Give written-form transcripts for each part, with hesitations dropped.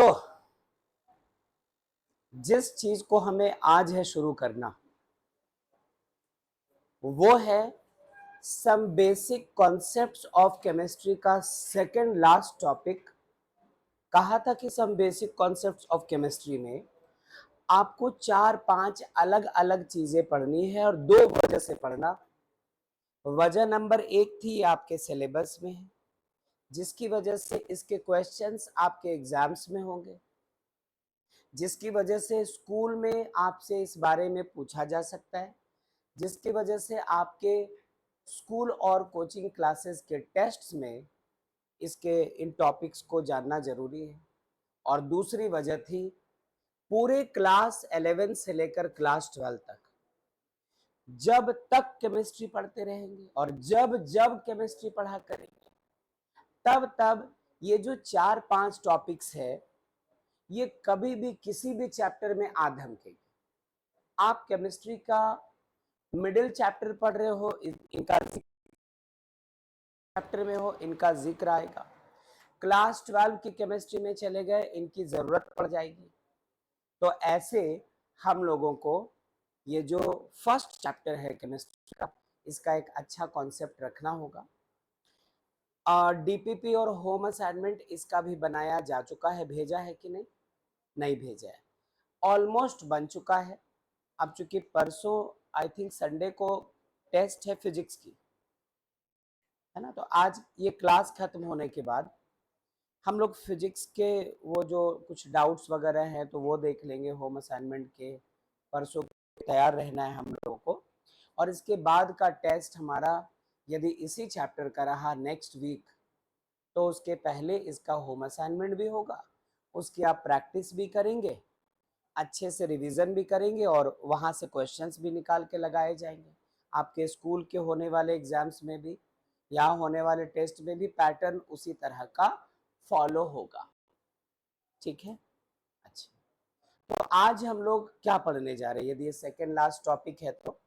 तो जिस चीज को हमें आज है शुरू करना वो है some basic concepts of chemistry का सेकंड लास्ट टॉपिक। कहा था कि some basic concepts of chemistry में आपको 4-5 अलग अलग चीजें पढ़नी है और 2 वजह से पढ़ना। वजह नंबर 1 थी ये आपके सिलेबस में है, जिसकी वजह से इसके क्वेश्चंस आपके एग्जाम्स में होंगे, जिसकी वजह से स्कूल में आपसे इस बारे में पूछा जा सकता है, जिसकी वजह से आपके स्कूल और कोचिंग क्लासेस के टेस्ट्स में इसके इन टॉपिक्स को जानना जरूरी है। और दूसरी वजह थी पूरे क्लास 11 से लेकर क्लास 12 तक जब तक केमिस्ट्री पढ़ते रहेंगे और जब जब केमिस्ट्री पढ़ा करेंगे तब तब ये जो 4-5 टॉपिक्स है ये कभी भी किसी भी चैप्टर में आ धमकेगी। आप केमिस्ट्री का मिडिल चैप्टर पढ़ रहे हो, इनका चैप्टर में हो, इनका जिक्र आएगा। क्लास 12 की केमिस्ट्री में चले गए, इनकी जरूरत पड़ जाएगी। तो ऐसे हम लोगों को ये जो फर्स्ट चैप्टर है केमिस्ट्री का, इसका एक अच्छा कॉन्सेप्ट रखना होगा। डीपीपी और होम असाइनमेंट इसका भी बनाया जा चुका है, भेजा है कि नहीं? नहीं भेजा है, ऑलमोस्ट बन चुका है। अब चूंकि परसों आई थिंक संडे को टेस्ट है फिजिक्स की, है ना, तो आज ये क्लास खत्म होने के बाद हम लोग फिजिक्स के वो जो कुछ डाउट्स वगैरह हैं तो वो देख लेंगे। होम असाइनमेंट के परसों तैयार रहना है हम लोगों को। और इसके बाद का टेस्ट हमारा यदि इसी चैप्टर का रहा नेक्स्ट वीक, तो उसके पहले इसका होम असाइनमेंट भी होगा, उसकी आप प्रैक्टिस भी करेंगे, अच्छे से रिवीजन भी करेंगे और वहाँ से क्वेश्चंस भी निकाल के लगाए जाएंगे। आपके स्कूल के होने वाले एग्जाम्स में भी, यहाँ होने वाले टेस्ट में भी पैटर्न उसी तरह का फॉलो होगा। ठीक है, अच्छा। तो आज हम लोग क्या पढ़ने जा रहे हैं? यदि ये सेकेंड लास्ट टॉपिक है तो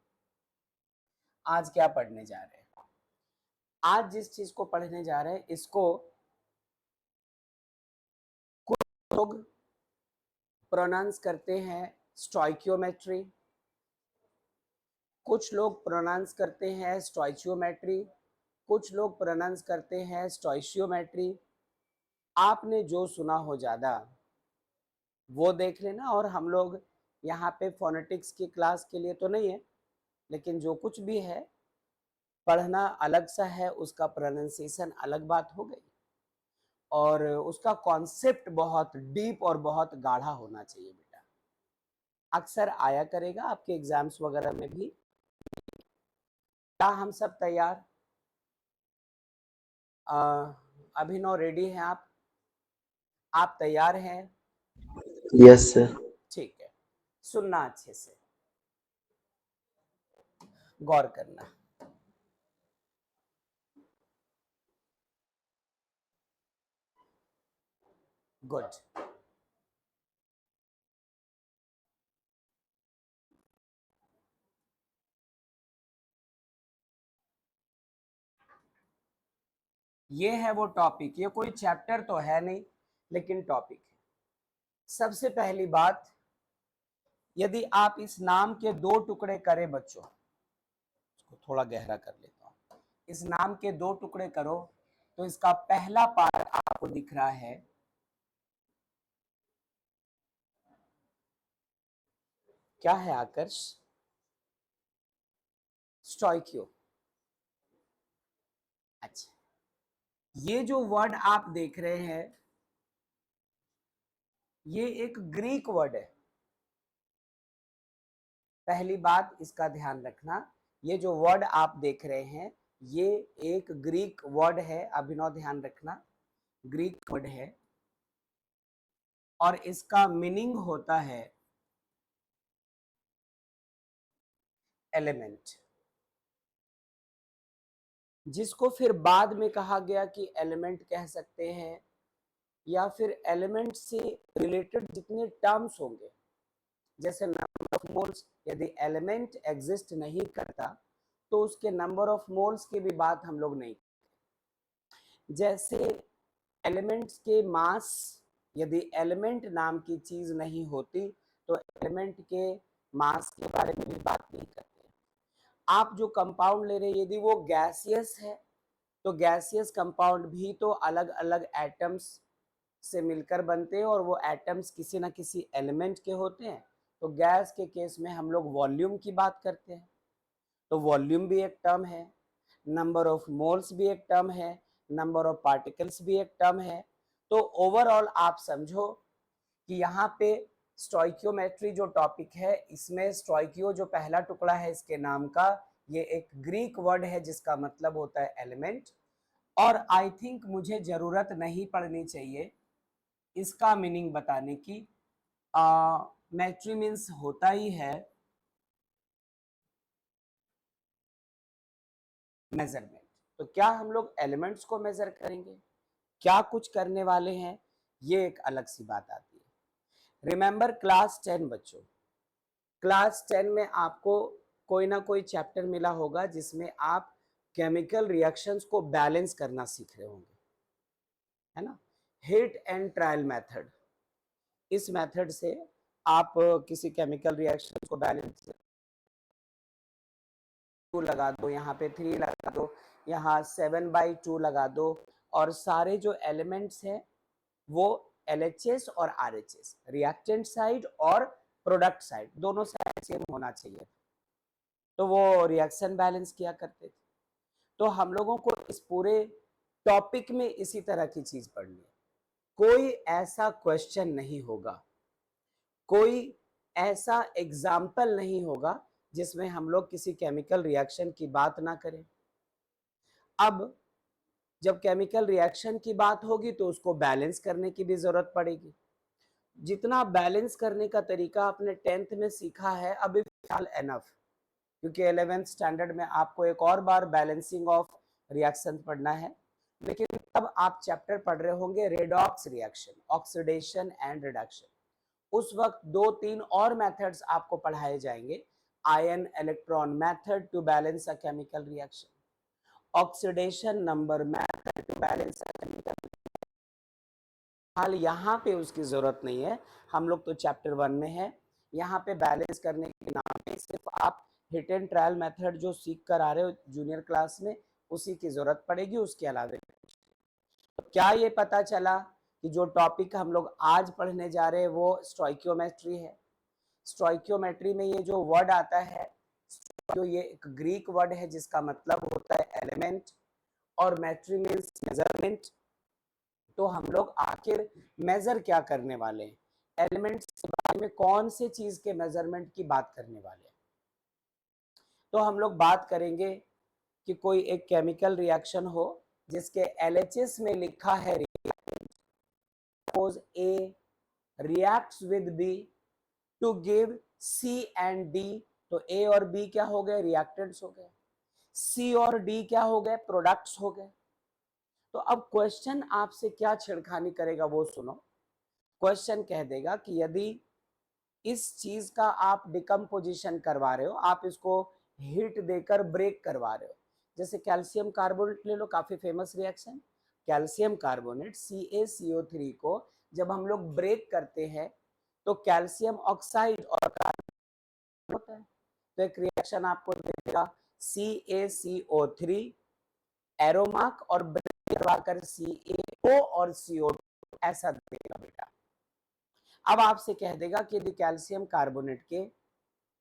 आज क्या पढ़ने जा रहे हैं? आज जिस चीज को पढ़ने जा रहे हैं इसको कुछ लोग प्रोनाउंस करते हैं स्टोइकियोमेट्री, कुछ लोग प्रोनाउंस करते हैं स्टोइचियोमेट्री, कुछ लोग प्रोनाउंस करते हैं स्टोइशियोमेट्री। आपने जो सुना हो ज्यादा वो देख लेना। और हम लोग यहाँ पे फोनेटिक्स की क्लास के लिए तो नहीं है, लेकिन जो कुछ भी है पढ़ना अलग सा है, उसका प्रोनाउंसिएशन अलग बात हो गई और उसका कॉन्सेप्ट बहुत डीप और बहुत गाढ़ा होना चाहिए बेटा। अक्सर आया करेगा आपके एग्जाम्स वगैरह में भी। क्या हम सब तैयार? अभिनव रेडी हैं आप तैयार हैं? Yes sir. ठीक है, सुनना अच्छे से, गौर करना। गुड। ये है वो टॉपिक, ये कोई चैप्टर तो है नहीं लेकिन टॉपिक है। सबसे पहली बात, यदि आप इस नाम के 2 टुकड़े करें बच्चों, इसको थोड़ा गहरा कर लेता हूं, इस नाम के 2 टुकड़े करो तो इसका पहला पार्ट आपको दिख रहा है, क्या है आकर्ष? स्टोइकियो। अच्छा, ये जो वर्ड आप देख रहे हैं ये एक ग्रीक वर्ड है। पहली बात इसका ध्यान रखना, ये जो वर्ड आप देख रहे हैं ये एक ग्रीक वर्ड है। अभिनव ध्यान रखना, ग्रीक वर्ड है और इसका मीनिंग होता है एलिमेंट, जिसको फिर बाद में कहा गया कि एलिमेंट कह सकते हैं या फिर एलिमेंट से रिलेटेड जितने टर्म्स होंगे, जैसे नंबर ऑफ मोल्स, यदि एलिमेंट एग्जिस्ट नहीं करता तो उसके नंबर ऑफ मोल्स की भी बात हम लोग नहीं, जैसे एलिमेंट्स के मास यदि एलिमेंट नाम की चीज नहीं होती तो एलिमेंट के मास के बारे में भी बात नहीं करते। आप जो कंपाउंड ले रहे हैं यदि वो गैसियस है तो गैसियस कंपाउंड भी तो अलग अलग एटम्स से मिलकर बनते हैं और वो एटम्स किसी ना किसी एलिमेंट के होते हैं। तो गैस के केस में हम लोग वॉल्यूम की बात करते हैं, तो वॉल्यूम भी एक टर्म है, नंबर ऑफ मोल्स भी एक टर्म है, नंबर ऑफ पार्टिकल्स भी एक टर्म है। तो ओवरऑल आप समझो कि यहाँ पे स्टोइकियोमेट्री जो टॉपिक है इसमें स्टोइकियो जो पहला टुकड़ा है इसके नाम का, ये एक ग्रीक वर्ड है जिसका मतलब होता है एलिमेंट। और आई थिंक मुझे जरूरत नहीं पड़नी चाहिए इसका मीनिंग बताने की। मेट्री मीन्स होता ही है मेजरमेंट। तो क्या हम लोग एलिमेंट्स को मेजर करेंगे, क्या कुछ करने वाले हैं, ये एक अलग सी बात आती है। रिमेंबर क्लास 10 बच्चों, क्लास 10 में आपको कोई ना कोई चैप्टर मिला होगा जिसमें आप केमिकल रिएक्शंस को बैलेंस करना सीख रहे होंगे, है ना। हिट एंड ट्रायल मेथड, इस मेथड से आप किसी केमिकल रिएक्शन को बैलेंस, 2 लगा दो, यहाँ पे 3 लगा दो, यहाँ 7/2 लगा दो, और सारे जो एलिमेंट्स हैं वो LHS और RHS, रिएक्टेंट साइड और प्रोडक्ट साइड, दोनों साइड सेम होना चाहिए। तो वो रिएक्शन बैलेंस किया करते थे। तो हम लोगों को इस पूरे टॉपिक में इसी तरह की चीज पढ़नी है। कोई ऐसा क्वेश्चन नहीं होगा, कोई ऐसा एग्जाम्पल नहीं होगा जिसमें हम लोग किसी केमिकल रिएक्शन की बात ना करें। अब जब केमिकल रिएक्शन की बात होगी तो उसको बैलेंस करने की भी जरूरत पड़ेगी। जितना बैलेंस करने का तरीका आपने 10th में सीखा है अभी फिलहाल एनफ, क्योंकि 11th स्टैंडर्ड में आपको एक और बार बैलेंसिंग ऑफ रिएक्शन पढ़ना है। लेकिन तब आप चैप्टर पढ़ रहे होंगे redox reaction, oxidation and reduction. उस वक्त 2-3 और मेथड्स आपको पढ़ाए जाएंगे। Ion electron method to balance a chemical reaction, oxidation number method to balance a chemical. हाल यहाँ पे उसकी जरूरत नहीं है, हम लोग तो चैप्टर 1 में है। यहाँ पे बैलेंस करने के नाम पे सिर्फ आप हिट एंड ट्रायल मेथड जो सीख कर आ रहे हो जूनियर क्लास में उसी की जरूरत पड़ेगी, उसके अलावा। तो क्या ये पता चला कि जो टॉपिक हम लोग आज पढ़ने जा रहे हैं वो स्टोइकियोमेट्री है। स्टोइकियोमेट्री में ये जो वर्ड आता है, जो ये एक ग्रीक वर्ड है जिसका मतलब होता है एलिमेंट, और मेट्री मीन्स मेजरमेंट। तो हम लोग आखिर मेजर क्या करने वाले हैं, एलिमेंट्स के बारे में कौन से चीज के मेजरमेंट की बात करने वाले हैं। तो हम लोग बात करेंगे कि कोई एक केमिकल रिएक्शन हो जिसके LHS में लिखा है A reacts with B to give C and D। तो A और B क्या हो गए, रिएक्टेंट्स हो गए। C और D क्या हो गए, प्रोडक्ट्स हो गए। तो अब क्वेश्चन आपसे क्या छेड़खानी करेगा वो सुनो। क्वेश्चन कह देगा कि यदि इस चीज का आप डिकम्पोजिशन करवा रहे हो, आप इसको हीट देकर ब्रेक करवा रहे हो, जैसे कैल्शियम कार्बोनेट ले लो, काफी famous reaction. Calcium carbonate CaCO3 को जब हम लोग ब्रेक करते हैं तो कैल्शियम ऑक्साइड और कार्बन होता है। तो एक रिएक्शन आपको देगा CaCO3 एरो मार्क और ब्रेक करवाकर CaO और CO2 ऐसा देगा बेटा। अब आपसे कह देगा कि यदि कैल्शियम कार्बोनेट के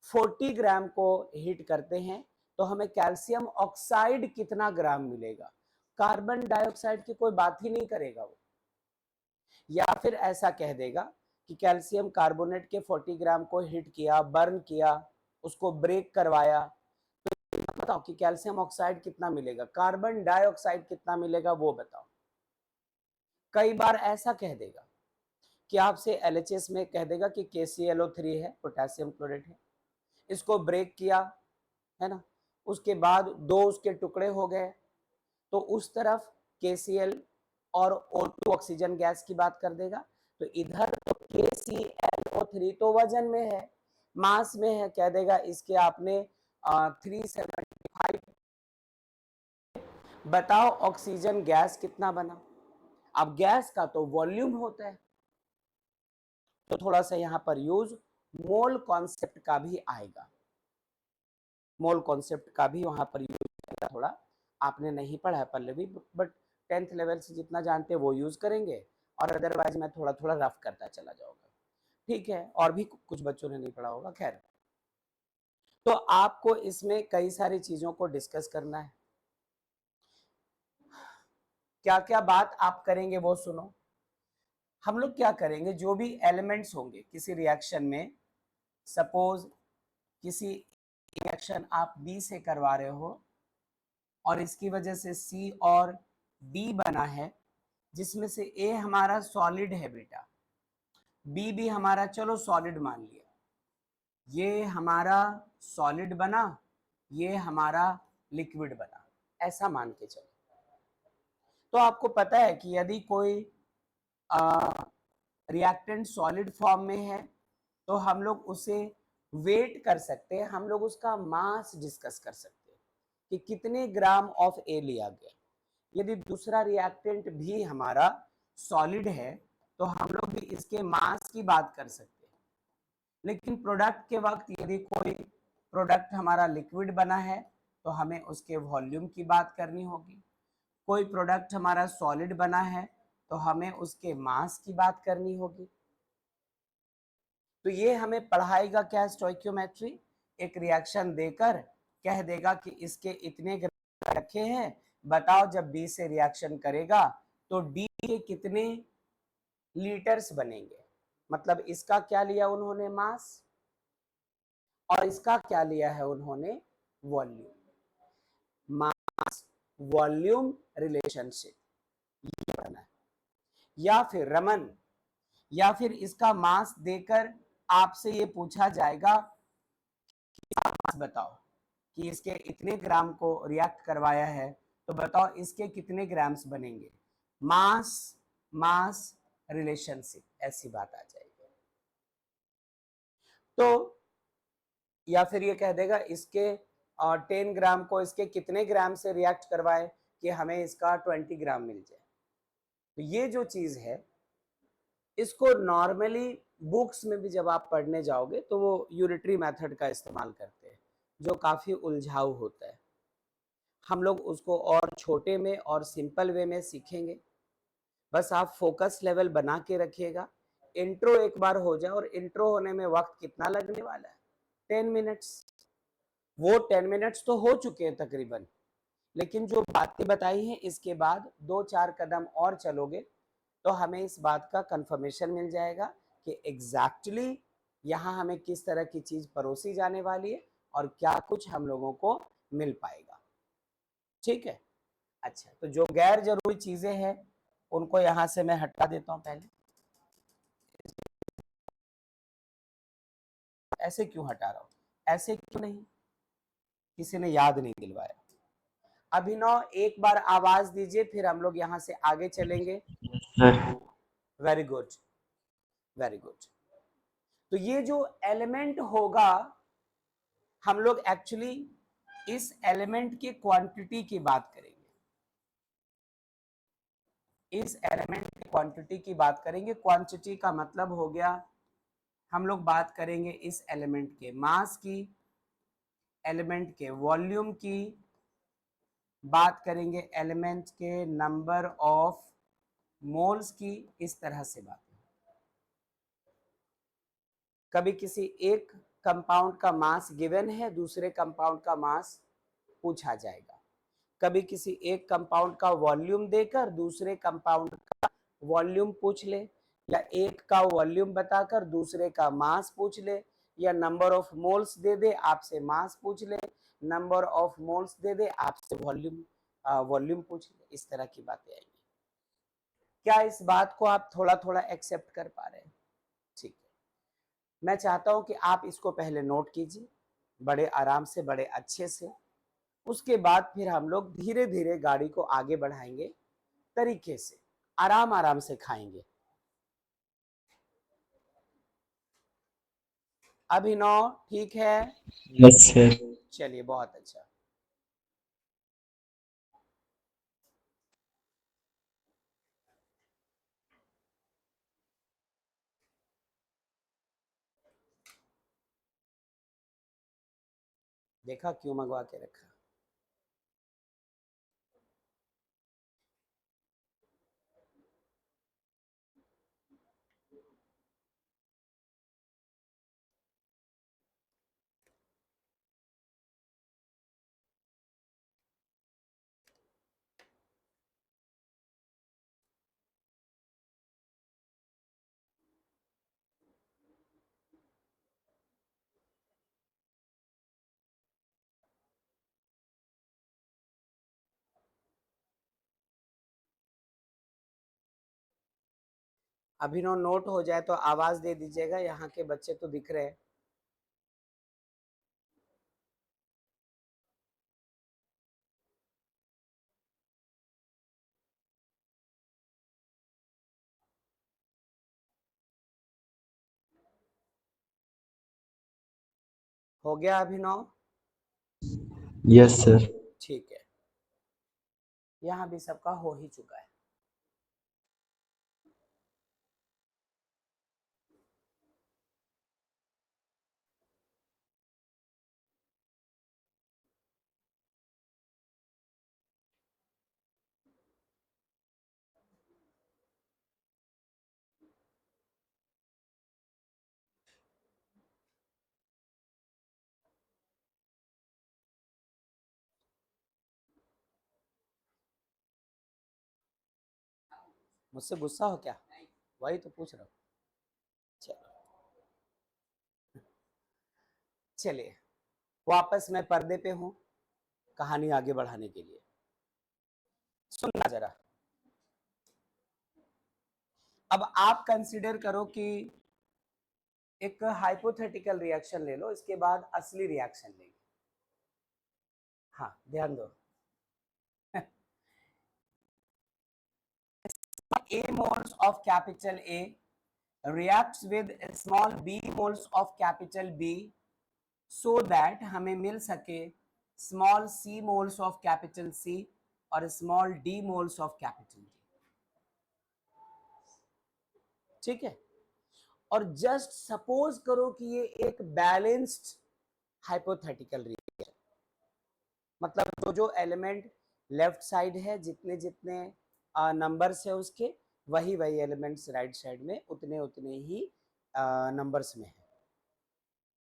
40 ग्राम को हीट करते हैं तो हमें कैल्शियम ऑक्साइड कितना ग्राम मिलेगा। कार्बन डाइऑक्साइड की कोई बात ही नहीं करेगा वो। या फिर ऐसा कह देगा कि कैल्शियम कार्बोनेट के 40 ग्राम को हिट किया, बर्न किया, उसको ब्रेक करवाया, तो बताओ कि कैल्शियम ऑक्साइड कितना मिलेगा, कार्बन डाइऑक्साइड कितना मिलेगा वो बताओ। कई बार ऐसा कह देगा कि आपसे LHS में कह देगा कि KClO3 है, पोटेशियम क्लोराइड है, इसको ब्रेक किया, है ना, उसके बाद 2 उसके टुकड़े हो गए, तो उस तरफ KCl और O2 ऑक्सीजन गैस की बात कर देगा। तो इधर तो KClO3 तो वजन में है, मास में है, कह देगा इसके आपने 375। बताओ ऑक्सीजन गैस कितना बना। अब गैस का तो वॉल्यूम होता है, तो थोड़ा सा यहाँ पर यूज मोल कॉन्सेप्ट का भी आएगा, मोल कॉन्सेप्ट का भी वहां पर यूज आएगा। थोड़ा आपने नहीं पढ़ा है पल्लवी, बट 10th लेवल से जितना जानते हैं वो यूज करेंगे, और अदरवाइज मैं थोड़ा थोड़ा रफ करता चला जाऊंगा, ठीक है। और भी कुछ बच्चों ने नहीं पढ़ा होगा, खैर। तो आपको इसमें कई सारी चीजों को डिस्कस करना है। क्या क्या बात आप करेंगे वो सुनो। हम लोग क्या करेंगे, जो भी एलिमेंट्स होंगे किसी रिएक्शन में, सपोज किसी रिएक्शन आप बी से करवा रहे हो और इसकी वजह से सी और डी बना है, जिसमें से ए हमारा सॉलिड है बेटा, बी भी हमारा चलो सॉलिड मान लिया, ये हमारा सॉलिड बना, ये हमारा लिक्विड बना, ऐसा मान के चलो। तो आपको पता है कि यदि कोई रिएक्टेंट सॉलिड फॉर्म में है तो हम लोग उसे वेट कर सकते हैं, हम लोग उसका मास डिस्कस कर सकते हैं कि कितने ग्राम ऑफ ए लिया गया। यदि दूसरा रिएक्टेंट भी हमारा सॉलिड है तो हम लोग भी इसके मास की बात कर सकते हैं। लेकिन प्रोडक्ट के वक्त यदि कोई प्रोडक्ट हमारा लिक्विड बना है तो हमें उसके वॉल्यूम की बात करनी होगी, कोई प्रोडक्ट हमारा सॉलिड बना है तो हमें उसके मास की बात करनी होगी। तो ये हमें पढ़ाएगा क्या, स्टोइकियोमेट्री, एक रिएक्शन देकर कह देगा कि इसके इतने ग्राम रखे हैं, बताओ जब बी से रिएक्शन करेगा तो डी के कितने लीटर्स बनेंगे। मतलब इसका क्या लिया उन्होंने, मास, और इसका क्या लिया है उन्होंने, वॉल्यूम। मास वॉल्यूम रिलेशनशिप ये बना है। या फिर रमन, या फिर इसका मास देकर आपसे ये पूछा जाएगा कि आप मास बताओ कि इसके इतने ग्राम को रिएक्ट करवाया है, तो बताओ इसके कितने ग्राम्स बनेंगे। मास मास रिलेशनशिप, ऐसी बात आ जाएगी। तो या फिर ये कह देगा इसके 10 ग्राम को इसके कितने ग्राम से रिएक्ट करवाए कि हमें इसका 20 ग्राम मिल जाए। तो ये जो चीज है इसको नॉर्मली बुक्स में भी जब आप पढ़ने जाओगे तो वो यूनिटरी मेथड का इस्तेमाल करते हैं, जो काफी उलझाऊ होता है। हम लोग उसको और छोटे में और सिंपल वे में सीखेंगे। बस आप फोकस लेवल बना के रखिएगा। इंट्रो एक बार हो जाए, और इंट्रो होने में वक्त कितना लगने वाला है, 10 मिनट्स। वो 10 मिनट्स तो हो चुके हैं तकरीबन, लेकिन जो बातें बताई हैं इसके बाद 2-4 कदम और चलोगे तो हमें इस बात का कंफर्मेशन मिल जाएगा कि एग्जैक्टली यहाँ हमें किस तरह की चीज परोसी जाने वाली है और क्या कुछ हम लोगों को मिल पाएगा। ठीक है, अच्छा, तो जो गैर जरूरी चीजें हैं उनको यहाँ से मैं हटा देता हूँ पहले। ऐसे क्यों हटा रहा हूँ, ऐसे क्यों नहीं, किसी ने याद नहीं दिलवाया। अभिनव एक बार आवाज दीजिए, फिर हम लोग यहाँ से आगे चलेंगे। Sir. Very good, very good. तो ये जो एलिमेंट होगा, हम लोग एक्चुअली इस एलिमेंट की क्वांटिटी की बात करेंगे, इस एलिमेंट की क्वांटिटी की बात करेंगे। क्वांटिटी का मतलब हो गया, हम लोग बात करेंगे इस एलिमेंट के मास की, एलिमेंट के वॉल्यूम की, बात करेंगे एलिमेंट के नंबर ऑफ मोल्स की, इस तरह से बात। कभी किसी एक कंपाउंड का मास गिवन है, दूसरे कंपाउंड का मास पूछा जाएगा। कभी किसी एक कंपाउंड का वॉल्यूम देकर दूसरे कंपाउंड का वॉल्यूम पूछ ले, या एक का वॉल्यूम बताकर दूसरे का मास पूछ ले, या नंबर ऑफ मोल्स दे दे आपसे मास पूछ ले, नंबर ऑफ मोल्स दे दे आपसे वॉल्यूम वॉल्यूम पूछ ले। इस तरह की बातें आएंगी। क्या इस बात को आप थोड़ा थोड़ा एक्सेप्ट कर पा रहे हैं? ठीक है, मैं चाहता हूं कि आप इसको पहले नोट कीजिए बड़े आराम से, बड़े अच्छे से। उसके बाद फिर हम लोग धीरे धीरे गाड़ी को आगे बढ़ाएंगे, तरीके से, आराम आराम से खाएंगे। अभिनव ठीक है? Yes sir. चलिए, बहुत अच्छा। देखा क्यों मंगवा के रखा। अभिनव नोट हो जाए तो आवाज दे दीजिएगा, यहाँ के बच्चे तो दिख रहे हैं। हो गया अभिनव? Yes sir. ठीक है, यहाँ भी सबका हो ही चुका है। मुझसे गुस्सा हो क्या? वही तो पूछ रहा हूँ। चलो, चलिए वापस मैं पर्दे पे हूँ कहानी आगे बढ़ाने के लिए। सुनना जरा। अब आप कंसीडर करो कि एक हाइपोथेटिकल रिएक्शन ले लो, इसके बाद असली रिएक्शन लेंगे। हाँ ध्यान दो। A moles of capital A reacts with small b moles of capital B so that हमें मिल सके small c moles of capital C और small d moles of capital D। ठीक है, और जस्ट सपोज करो कि ये एक बैलेंस्ड हाइपोथेटिकल रिएक्शन, मतलब जो जो एलिमेंट लेफ्ट साइड है, जितने जितने नंबर्स है उसके, वही वही एलिमेंट्स राइट साइड में उतने उतने ही नंबर्स में है।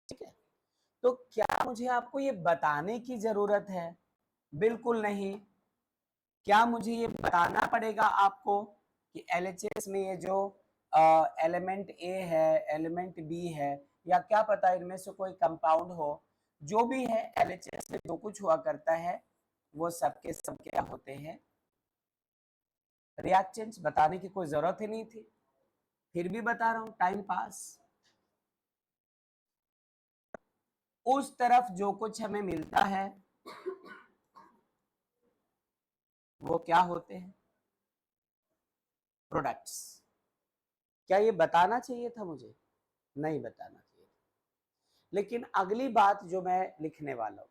ठीक है, तो क्या मुझे आपको ये बताने की जरूरत है? बिल्कुल नहीं। क्या मुझे ये बताना पड़ेगा आपको कि एलएचएस में ये जो एलिमेंट ए है, एलिमेंट बी है, या क्या पता इनमें से कोई कंपाउंड हो, जो भी है एलएचएस में जो कुछ हुआ करता है वो सबके सब क्या होते हैं? रिएक्टेंट्स। बताने की कोई जरूरत ही नहीं थी, फिर भी बता रहा हूं, टाइम पास। उस तरफ जो कुछ हमें मिलता है वो क्या होते हैं? प्रोडक्ट्स। क्या ये बताना चाहिए था मुझे? नहीं बताना चाहिए। लेकिन अगली बात जो मैं लिखने वाला हूं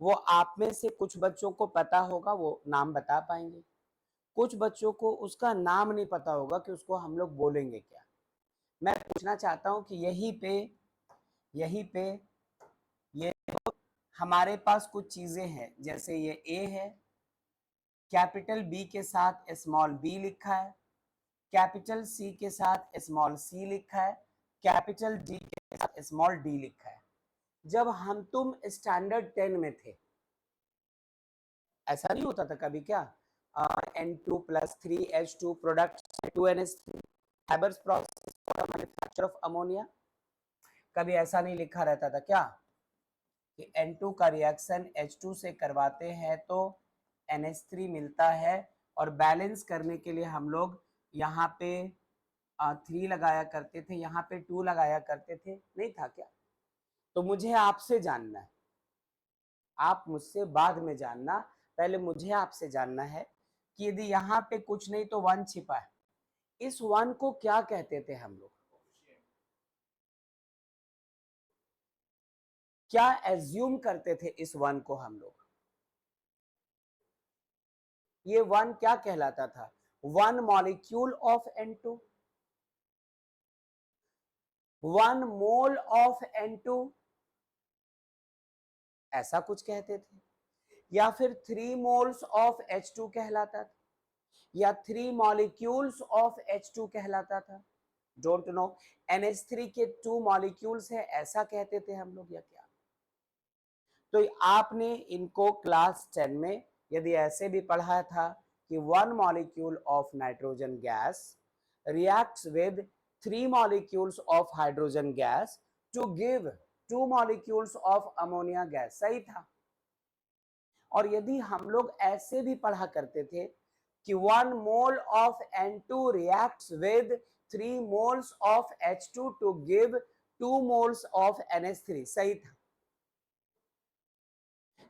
वो आप में से कुछ बच्चों को पता होगा, वो नाम बता पाएंगे। कुछ बच्चों को उसका नाम नहीं पता होगा कि उसको हम लोग बोलेंगे क्या। मैं पूछना चाहता हूं कि यहीं पे ये हमारे पास कुछ चीजें हैं, जैसे ये ए है, कैपिटल बी के साथ स्मॉल बी लिखा है, कैपिटल सी के साथ स्मॉल सी लिखा है, कैपिटल डी के साथ स्मॉल डी लिखा है। जब हम तुम स्टैंडर्ड 10 में थे, ऐसा नहीं होता था कभी क्या? N2+3H2 product 2NH3 Haber's process for manufacture of ammonia. कभी ऐसा नहीं लिखा रहता था क्या कि N2 का रिएक्शन H2 से करवाते हैं तो NH3 मिलता है, और बैलेंस करने के लिए हम लोग यहाँ पे 3 लगाया करते थे, यहाँ पे 2 लगाया करते थे, नहीं था क्या? तो मुझे आपसे जानना है, आप मुझसे बाद में जानना, पहले मुझे आपसे जानना है कि यदि यहाँ पे कुछ नहीं तो 1 छिपा है, इस 1 को क्या कहते थे हम लोग? क्या एज्यूम करते थे इस 1 को हम लोग? ये 1 क्या कहलाता था? 1 molecule of N2, 1 mole of N2, ऐसा कुछ कहते थे, या फिर 3 मोल्स ऑफ H2 कहलाता था, या 3 मॉलिक्यूल्स ऑफ H2 कहलाता था, डोंट नो। NH3 के 2 मॉलिक्यूल्स है ऐसा कहते थे हम लोग, या क्या? तो आपने इनको क्लास 10 में यदि ऐसे भी पढ़ा था कि 1 molecule of nitrogen gas reacts with 3 molecules of hydrogen gas to give 2 molecules of ammonia gas, सही था। और यदि हम लोग ऐसे भी पढ़ा करते थे कि 1 mole of N2 reacts with 3 moles of H2 to give 2 moles of NH3, सही था।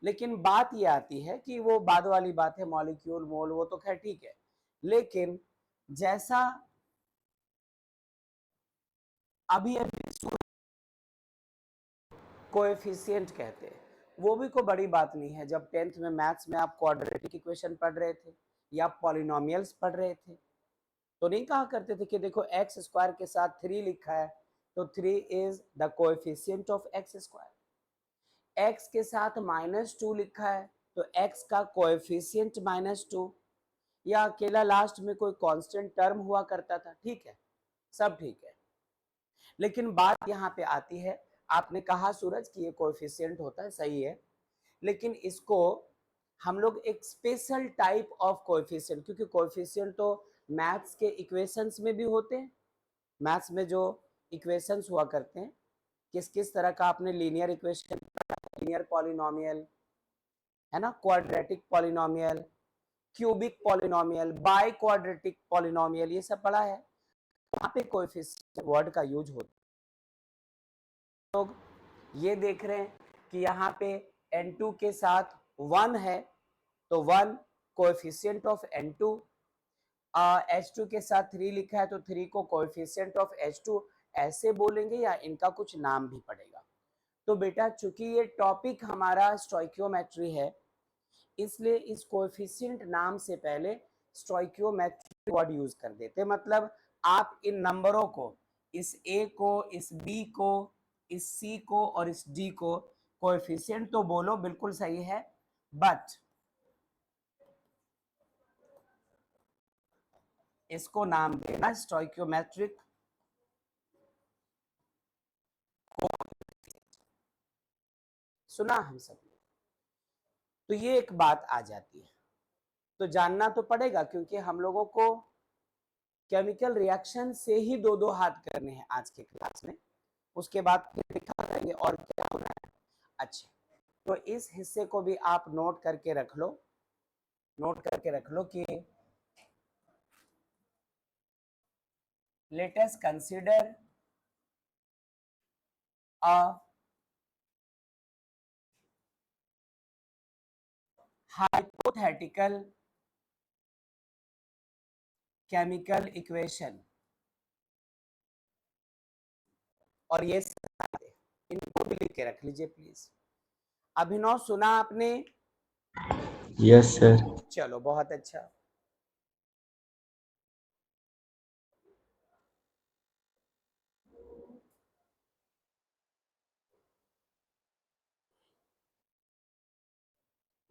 लेकिन बात ये आती है कि वो बाद वाली बात है, मॉलिक्यूल मोल वो तो खैर ठीक है, लेकिन जैसा अभी अभी कोएफिशिएंट कहते हैं, वो भी कोई बड़ी बात नहीं है। जब 10th में मैथ्स में आप क्वाड्रेटिक इक्वेशन पढ़ रहे थे या पॉलिनोमियल्स पढ़ रहे थे, तो नहीं कहा करते थे कि देखो एक्स स्क्वायर के साथ 3 लिखा है तो 3 is the coefficient of x square, x के साथ -2 लिखा है तो एक्स का कोएफिशिएंट -2, या अकेला लास्ट में कोई कांस्टेंट टर्म हुआ करता था, ठीक है, सब ठीक है। लेकिन बात यहाँ पे आती है, आपने कहा सूरज कि ये कोएफिशिएंट होता है, सही है, लेकिन इसको हम लोग एक स्पेशल टाइप ऑफ कोएफिशिएंट, क्योंकि कोएफिशिएंट तो मैथ्स के इक्वेशंस में भी होते हैं, मैथ्स में जो इक्वेशंस हुआ करते हैं, किस किस तरह का आपने लीनियर इक्वेशन, लीनियर पॉलिनोमियल है ना, quadratic polynomial, cubic polynomial, by quadratic polynomial, ये सब पढ़ा है। यहाँ पे कोएफिशिएंट वर्ड का यूज होता है। लोग ये देख रहे हैं कि यहाँ पे N2 के साथ 1 है तो 1 कोएफिशिएंट ऑफ N2, H2 के साथ 3 लिखा है तो 3 को कोएफिशिएंट ऑफ H2 ऐसे बोलेंगे, या इनका कुछ नाम भी पड़ेगा। तो बेटा चूंकि ये टॉपिक हमारा स्टोइकियोमेट्री है, इसलिए इस कोएफिशिएंट नाम से पहले स्टोइकियोमेट्रिक वर्ड यूज कर देते, मतलब आप इन नंबरों को, इस ए को, इस बी को, इस सी को और इस डी को कोएफिशिएंट तो बोलो, बिल्कुल सही है, बट इसको नाम देना स्टोइकियोमेट्रिक। सुना हम सब, तो ये एक बात आ जाती है, तो जानना तो पड़ेगा, क्योंकि हम लोगों को केमिकल रिएक्शन से ही दो दो हाथ करने हैं आज के क्लास में, उसके बाद फिर दिखा देंगे और क्या होना है। अच्छा, तो इस हिस्से को भी आप नोट करके रख लो, नोट करके रख लो कि let us consider a hypothetical chemical equation, और ये इनको भी लिख के रख लीजिए प्लीज। अभिनव सुना आपने? Yes, sir. चलो बहुत अच्छा।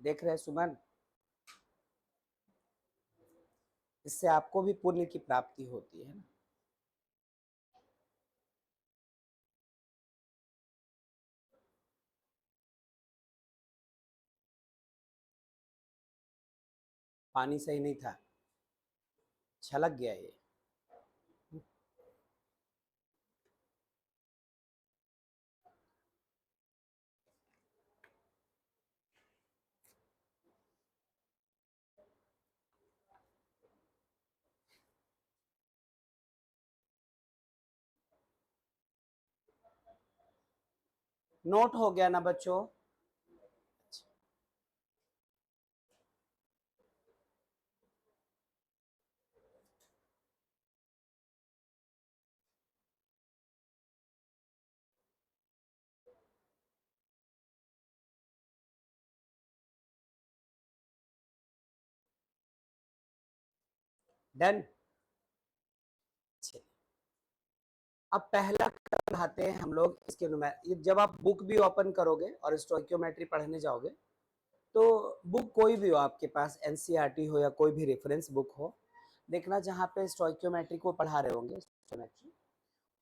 देख रहे सुमन, इससे आपको भी पुण्य की प्राप्ति होती है ना। पानी सही नहीं था, छलक गया ये। नोट हो गया ना बच्चों? डन। अब पहला पढ़ाते हैं हम लोग इसके जब आप बुक भी ओपन करोगे और स्टोइकियोमेट्री पढ़ने जाओगे, तो बुक कोई भी हो आपके पास, एनसीईआरटी हो या कोई भी रेफरेंस बुक हो, देखना जहाँ पे स्टोइकियोमेट्री को पढ़ा रहे होंगे, स्टोइकियोमेट्री,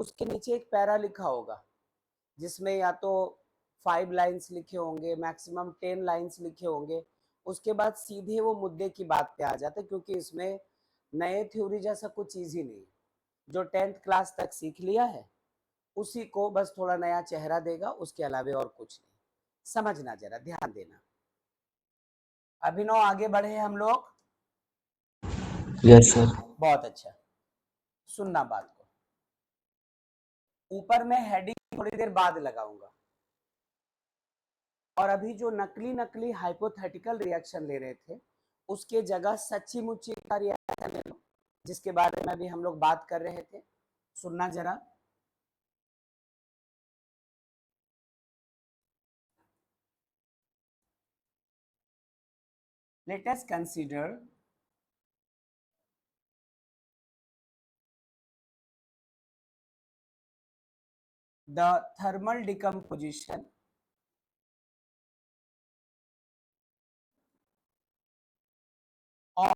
उसके नीचे एक पैरा लिखा होगा जिसमें या तो 5 लाइन्स लिखे होंगे, मैक्सिमम 10 लाइन्स लिखे होंगे। उसके बाद सीधे वो मुद्दे की बात पे आ जाते, क्योंकि इसमें नए थ्योरी जैसा कुछ चीज ही नहीं, जो 10th क्लास तक सीख लिया है उसी को बस थोड़ा नया चेहरा देगा, उसके अलावा और कुछ नहीं। समझना, जरा ध्यान देना। अभिनव, आगे बढ़े हम लोग। Yes, sir. बहुत अच्छा, सुनना बात को। ऊपर में हेडिंग थोड़ी देर बाद लगाऊंगा, और अभी जो नकली नकली हाइपोथेटिकल रिएक्शन ले रहे थे उसके जगह सच्ची मुच्ची का रिएक्शन ले लो, जिसके बारे में अभी हम लोग बात कर रहे थे। सुनना जरा। Let us consider the thermal decomposition of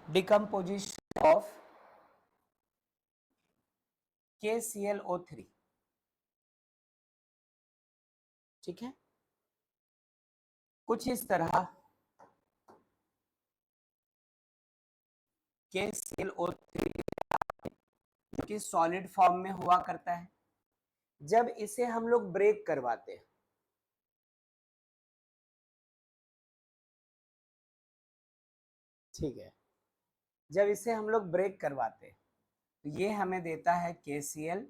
decomposition of KClO3। ठीक है, कुछ इस तरह KClO3 जो कि सॉलिड फॉर्म में हुआ करता है, जब इसे हम लोग ब्रेक करवाते हैं, ठीक है, जब इसे हम लोग ब्रेक करवाते हैं तो ये हमें देता है KCl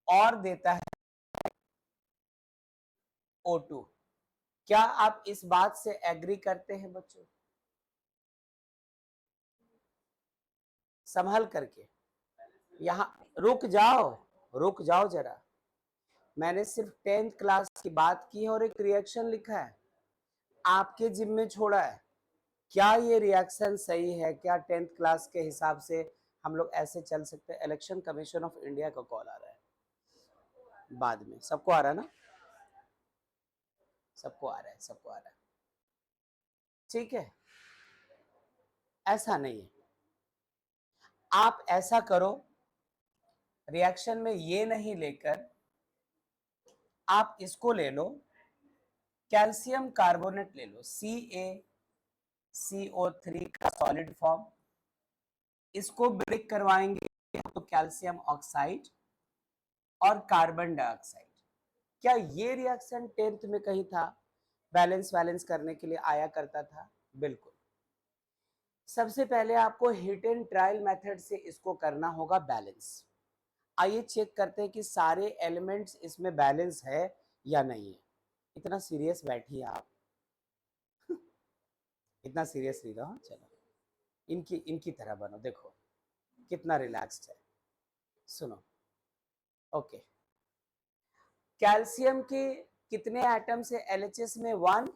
और देता है O2। क्या आप इस बात से एग्री करते हैं बच्चों? संभल करके, यहाँ रुक जाओ जरा। मैंने सिर्फ 10th क्लास की बात की है और एक रिएक्शन लिखा है, आपके जिम्मे छोड़ा है। क्या ये रिएक्शन सही है? क्या 10th क्लास के हिसाब से हम लोग ऐसे चल सकते हैं? इलेक्शन कमीशन ऑफ इंडिया का कॉल आ रहा है बाद में। सबको आ रहा है ना? सबको आ रहा है, सबको आ रहा है, ठीक है। ऐसा नहीं है, आप ऐसा करो, रिएक्शन में ये नहीं लेकर आप इसको ले लो, कैल्शियम कार्बोनेट ले लो, CaCO3 का सॉलिड फॉर्म, इसको ब्रेक करवाएंगे तो कैल्शियम ऑक्साइड और कार्बन डाइऑक्साइड। क्या ये रिएक्शन 10th में कहीं था? बैलेंस वैलेंस करने के लिए आया करता था, बिल्कुल। सबसे पहले आपको हिट एंड ट्रायल मेथड से इसको करना होगा बैलेंस। आइए चेक करते हैं कि सारे एलिमेंट्स इसमें बैलेंस है या नहीं है। इतना सीरियस बैठिए आप, इतना सीरियस नहीं रहो, चलो इनकी इनकी तरह बनो, देखो कितना रिलैक्स्ड है। सुनो, ओके, कैल्शियम के कितने एटम्स है LHS में? 1।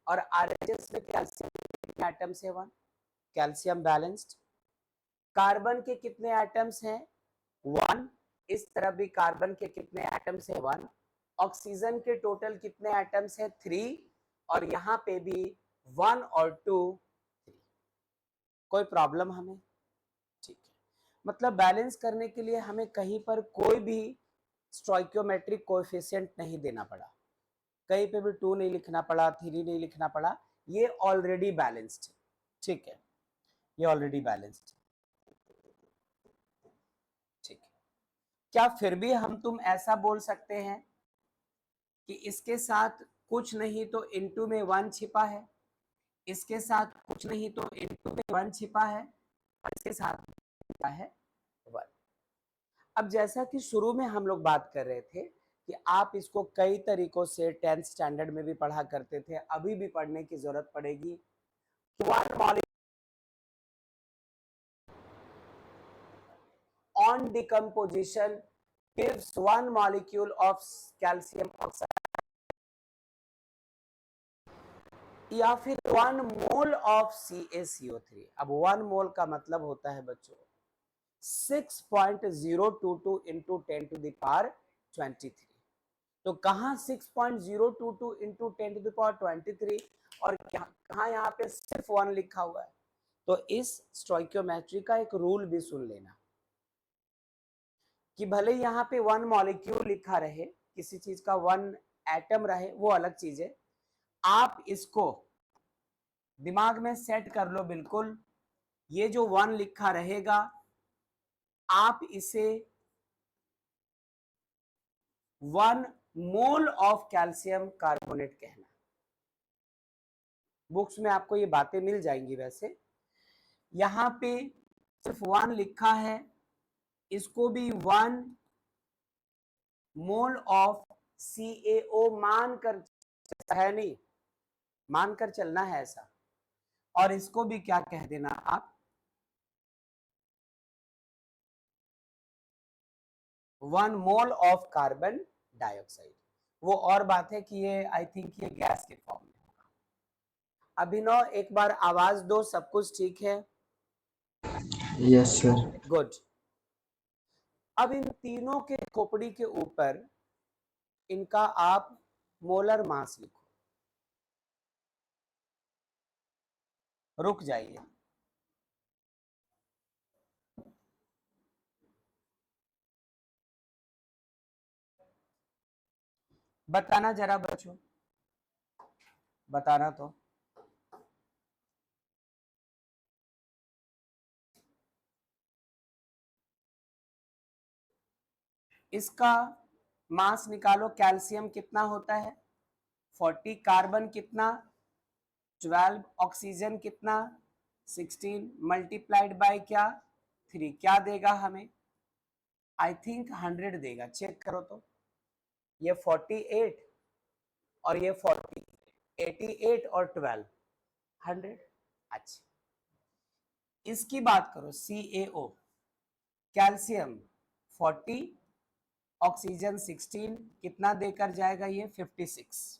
और RHS में कैल्शियम के कितने एटम्स है? 1। Calcium balanced. कार्बन के कितने एटम्स हैं? 1। इस तरफ भी कार्बन के कितने एटम्स है? 1। ऑक्सीजन के टोटल कितने एटम्स है? 3। और यहाँ पे भी 1 और 2, 3। कोई प्रॉब्लम हमें? ठीक है, मतलब बैलेंस करने के लिए हमें कहीं पर कोई भी स्टोइकियोमेट्रिक कोएफिशिएंट नहीं देना पड़ा, कहीं पे भी 2 नहीं लिखना पड़ा, 3 नहीं लिखना पड़ा, ये ऑलरेडी बैलेंस्ड है। ठीक है, ये ऑलरेडी बैलेंस्ड, ठीक है। क्या फिर भी हम तुम ऐसा बोल सकते हैं कि इसके साथ कुछ नहीं तो इनटू में 1 छिपा है, इसके साथ कुछ नहीं तो इनटू में 1 छिपा है, और इसके साथ छिपा है 1। अब जैसा कि शुरू में हम लोग बात कर रहे थे कि आप इसको कई तरीकों से 10th स्टैंडर्ड में भी पढ़ा करते थे, अभी भी पढ़ने की जरूरत पड़ेगी। One molecule on decomposition gives one molecule of calcium oxide या फिर 1 मोल ऑफ CaCO3। अब 1 मोल का मतलब होता है बच्चों 6.022 इंटू 10 टू द पावर 23। तो कहाँ 6.022 इंटू 10 टू द पावर 23 और कहाँ यहाँ पे सिर्फ 1 लिखा हुआ है। तो इस स्टोइकियोमेट्री का एक रूल भी सुन लेना कि भले यहाँ पे 1 मॉलिक्यूल लिखा रहे, किसी चीज का 1 एटम रहे, वो अलग चीज है। आप इसको दिमाग में सेट कर लो बिल्कुल, ये जो 1 लिखा रहेगा आप इसे 1 मोल ऑफ कैल्शियम कार्बोनेट कहना। बुक्स में आपको ये बातें मिल जाएंगी। वैसे यहाँ पे सिर्फ 1 लिखा है, इसको भी 1 मोल ऑफ CaO मानकर है, नहीं मानकर चलना है ऐसा। और इसको भी क्या कह देना आप 1 मोल ऑफ कार्बन डाइऑक्साइड। वो और बात है कि ये आई थिंक ये गैस के फॉर्म में होगा। अभिनव एक बार आवाज दो, सब कुछ ठीक है? Yes, sir. गुड। अब इन तीनों के खोपड़ी के ऊपर इनका आप मोलर मास लिखो। रुक जाइए, बताना जरा बच्चों, बताना तो। इसका मास निकालो। कैल्शियम कितना होता है 40, कार्बन कितना 12, ऑक्सीजन कितना 16, मल्टीप्लाइड बाय क्या 3, क्या देगा हमें? आई थिंक 100 देगा। चेक करो तो, ये 48 और ये 40, 88 और 12 100। अच्छा, इसकी बात करो CaO, कैल्शियम 40, ऑक्सीजन 16, कितना देकर जाएगा ये 56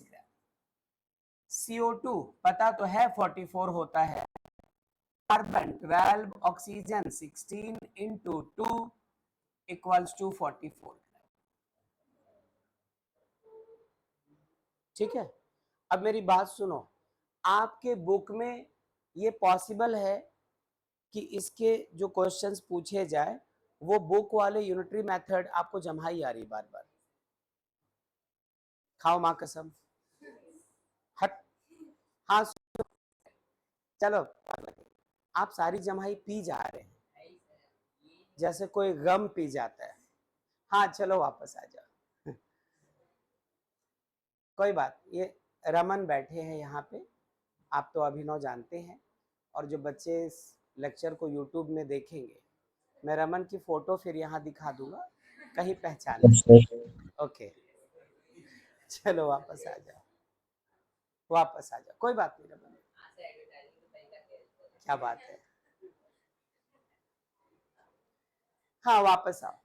ग्राम। CO2 पता तो है 44 होता है, carbon 12, oxygen 16 into 2 equals to 44। ठीक है, अब मेरी बात सुनो। आपके बुक में ये पॉसिबल है कि इसके जो क्वेश्चंस पूछे जाए वो बुक वाले यूनिटरी मेथड आपको जमाई आ रही बार बार। खाओ माँ कसम, हट। हाँ चलो, आप सारी जमाई पी जा रहे हैं जैसे कोई गम पी जाता है। हाँ चलो वापस आ जाओ। कोई बात, ये रमन बैठे हैं यहाँ पे, आप तो अभिनव जानते हैं। और जो बच्चे इस लेक्चर को यूट्यूब में देखेंगे, मैं रमन की फोटो फिर यहाँ दिखा दूंगा, कहीं पहचान Yes, लेंगे। sir. ओके, चलो वापस आ जाओ, वापस आ जाओ, कोई बात नहीं रमन, क्या बात है। हाँ वापस आओ।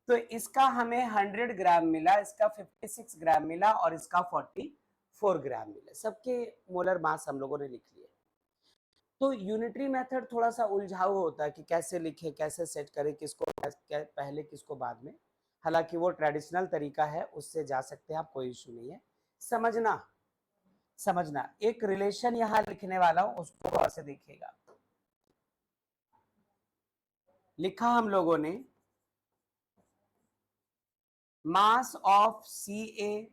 तो इसका हमें 100 ग्राम मिला, इसका 56 ग्राम मिला और इसका 44 ग्राम मिला। सबके मोलर मास हम लोगों ने लिख लिए। तो यूनिटरी मेथड थोड़ा सा उलझाऊ होता है कि कैसे लिखे, कैसे सेट करें, किसको पहले किसको बाद में। हालांकि वो ट्रेडिशनल तरीका है, उससे जा सकते हैं आप, कोई इशू नहीं है। समझना समझना, एक रिलेशन यहाँ लिखने वाला हूं, उसको ऐसे देखिएगा। लिखा हम लोगों ने मास ऑफ CaCO3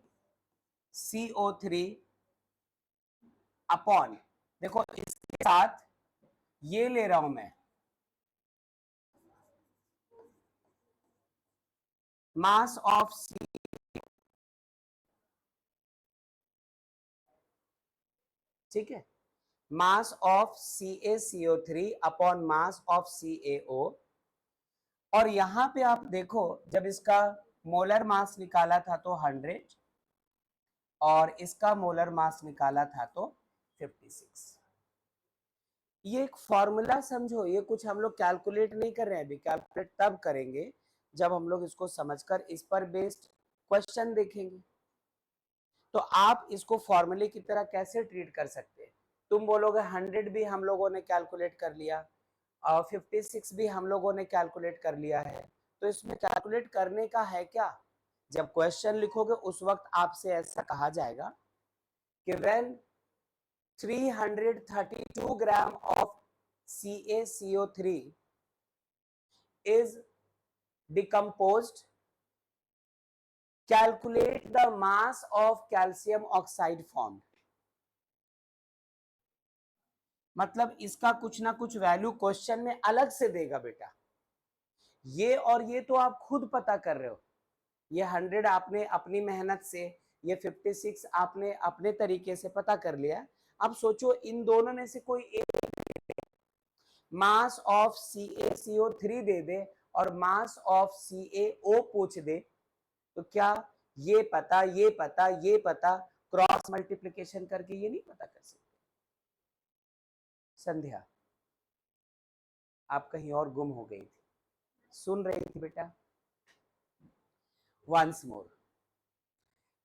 अपॉन, देखो इसके साथ ये ले रहा हूं मैं, मास ऑफ C, ठीक है, mass of CaCO3 upon mass of CaO। और यहां पे आप देखो, जब इसका मोलर मास निकाला था तो 100 और इसका मोलर मास निकाला था तो 56। ये एक फॉर्मूला समझो, ये कुछ हम लोग कैलकुलेट नहीं कर रहे हैं अभी, कैलकुलेट तब करेंगे जब हम लोग इसको समझकर इस पर बेस्ड क्वेश्चन देखेंगे। तो आप इसको फॉर्मूले की तरह कैसे ट्रीट कर सकते हैं? तुम बोलोगे 100 भी हम लोगों ने कैलकुलेट कर लिया और 56 भी हम लोगों ने कैलकुलेट कर लिया है, तो इसमें कैलकुलेट करने का है क्या? जब क्वेश्चन लिखोगे उस वक्त आपसे ऐसा कहा जाएगा कि when 332 gram of CaCO3 is decomposed, calculate the mass of calcium oxide formed। मतलब इसका कुछ ना कुछ वैल्यू क्वेश्चन में अलग से देगा बेटा। ये और ये तो आप खुद पता कर रहे हो। ये 100 आपने अपनी मेहनत से, ये 56 आपने अपने तरीके से पता कर लिया। अब सोचो इन दोनों में से कोई एक मास ऑफ CaCO3 दे दे और मास ऑफ CaO पूछ दे, तो क्या ये पता ये पता क्रॉस मल्टीप्लिकेशन करके ये नहीं पता कर सकते? संध्या, आप कहीं और गुम हो गई थी, सुन रही थी बेटा? Once more,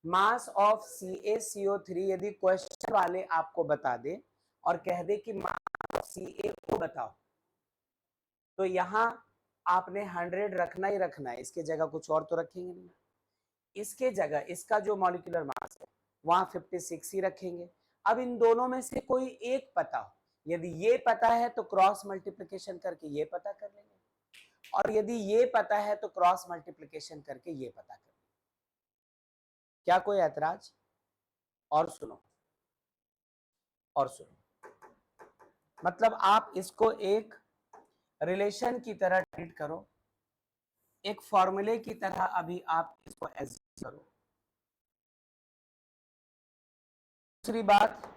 mass of CaCO3 यदि क्वेश्चन वाले आपको बता दे और कह दे कि मास ऑफ CaO बताओ, तो यहां आपने 100 रखना ही रखना है, इसके जगह कुछ और तो रखेंगे नहीं। इसके जगह इसका जो मॉलिक्यूलर मास है वहां 56 ही रखेंगे। अब इन दोनों में से कोई एक पता हो, यदि ये पता है तो क्रॉस मल्टीप्लिकेशन करके ये पता कर लेंगे, और यदि ये पता है तो क्रॉस मल्टीप्लिकेशन करके ये पता कर लेंगे। क्या कोई ऐतराज? और सुनो, और सुनो, मतलब आप इसको एक रिलेशन की तरह ट्रीट करो, एक फॉर्मूले की तरह अभी आप इसको एज्यूम करो। दूसरी बात,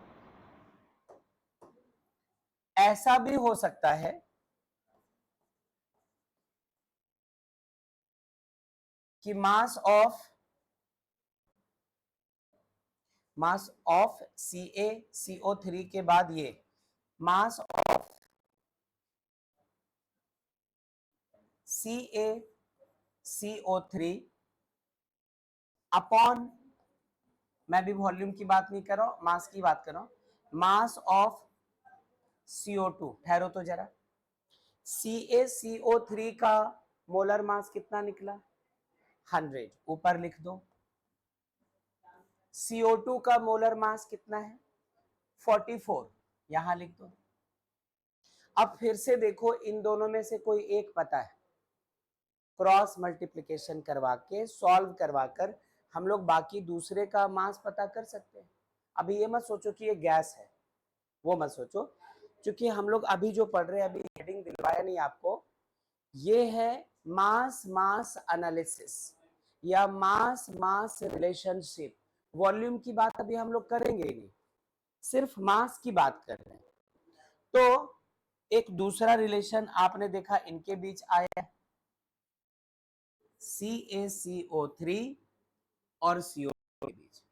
ऐसा भी हो सकता है कि मास ऑफ CaCO3 के बाद ये मास ऑफ CaCO3 अपॉन, मैं भी वॉल्यूम की बात नहीं कर रहा हूं, मास की बात कर रहा हूं, मास ऑफ CO2। ठहरो तो जरा, CaCO3 का मोलर मास कितना निकला? 100, ऊपर लिख दो। CO2 का मोलर मास कितना है? 44, यहां लिख दो। अब फिर से देखो, इन दोनों में से कोई एक पता है, क्रॉस मल्टीप्लिकेशन करवा के सॉल्व करवा कर हम लोग बाकी दूसरे का मास पता कर सकते हैं। अभी ये मत सोचो कि ये गैस है, वो मत सोचो, क्योंकि हम लोग अभी जो पढ़ रहे हैं, अभी हेडिंग दिलवाया नहीं आपको, ये है मास मास एनालिसिस या मास मास रिलेशनशिप। वॉल्यूम की बात अभी हम लोग करेंगे ही नहीं, सिर्फ मास की बात कर रहे हैं। तो एक दूसरा रिलेशन आपने देखा इनके बीच आया, CaCO3 और CO के बीच।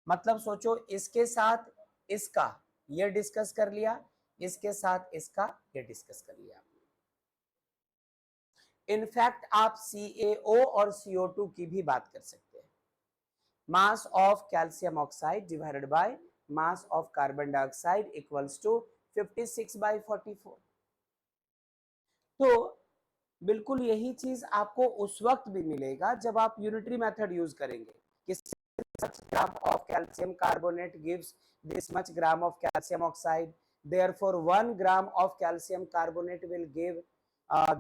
मतलब सोचो, इसके साथ इसका ये डिस्कस कर लिया, इसके साथ इसका ये डिस्कस कर लिया। इनफैक्ट आप CaO और CO2 की भी बात कर सकते हैं। Mass of calcium oxide divided by mass of carbon dioxide equals to 56/44। तो बिल्कुल यही चीज आपको उस वक्त भी मिलेगा जब आप यूनिटरी मेथड यूज करेंगे कि such gram of calcium carbonate gives this much gram of calcium oxide, therefore 1 gram of calcium carbonate will give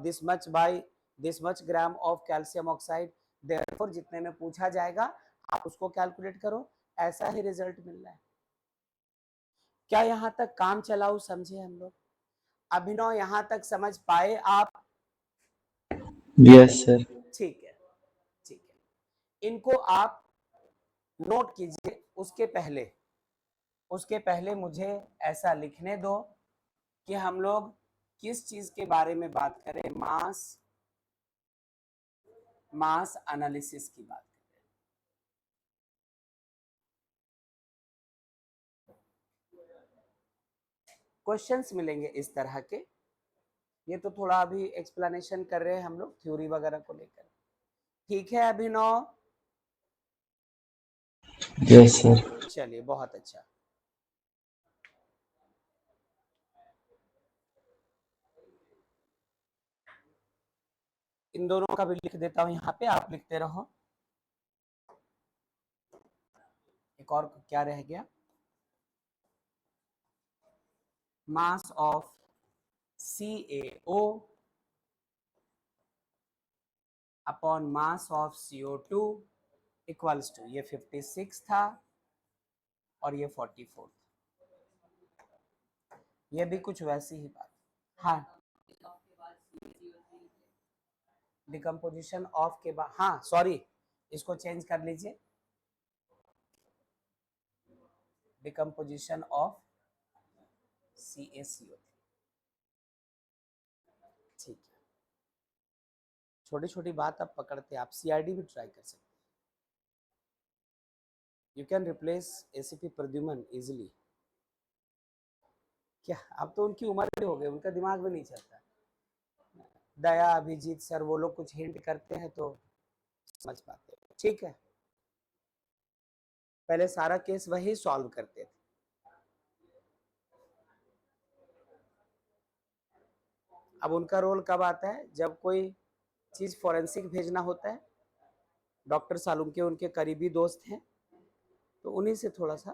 this much by this much gram of calcium oxide, therefore जितने में पूछा जाएगा आप उसको calculate करो, ऐसा ही रिजल्ट मिल रहा है। क्या यहाँ तक काम चलाऊ समझे हम लोग? अभिनव, यहाँ तक समझ पाए आप? Yes sir. ठीक है, ठीक है, इनको आप नोट कीजिए। उसके पहले मुझे ऐसा लिखने दो कि हम लोग किस चीज के बारे में बात करें, मास एनालिसिस की बात करें। क्वेश्चंस मिलेंगे इस तरह के, ये तो थोड़ा अभी एक्सप्लेनेशन कर रहे हैं हम लोग थ्योरी वगैरह को लेकर। ठीक है अभिनव, Yes, sir. चलिए, बहुत अच्छा। इन दोनों का भी लिख देता हूं यहाँ पे, आप लिखते रहो। एक और क्या रह गया? Mass of CaO upon mass of CO2 equals to, ये 56 था और ये 44। ये भी कुछ वैसी ही बात। हाँ, डिकम्पोजिशन ऑफ के बाद, हाँ सॉरी, इसको चेंज कर लीजिए, डिकम्पोजिशन ऑफ CaCO3। ठीक है, छोटी छोटी बात आप पकड़ते, आप CRD भी ट्राई कर सकते। You can replace ACP Pradyuman easily. क्या, अब तो उनकी उम्र भी हो गई, उनका दिमाग भी नहीं चलता। दया, अभिजीत सर, वो लोग कुछ हिंट करते हैं तो समझ पाते हैं। ठीक है, पहले सारा केस वही सॉल्व करते थे। अब उनका रोल कब आता है? जब कोई चीज फॉरेंसिक भेजना होता है, डॉक्टर सालुंके उनके करीबी दोस्त हैं, तो उन्हीं से थोड़ा सा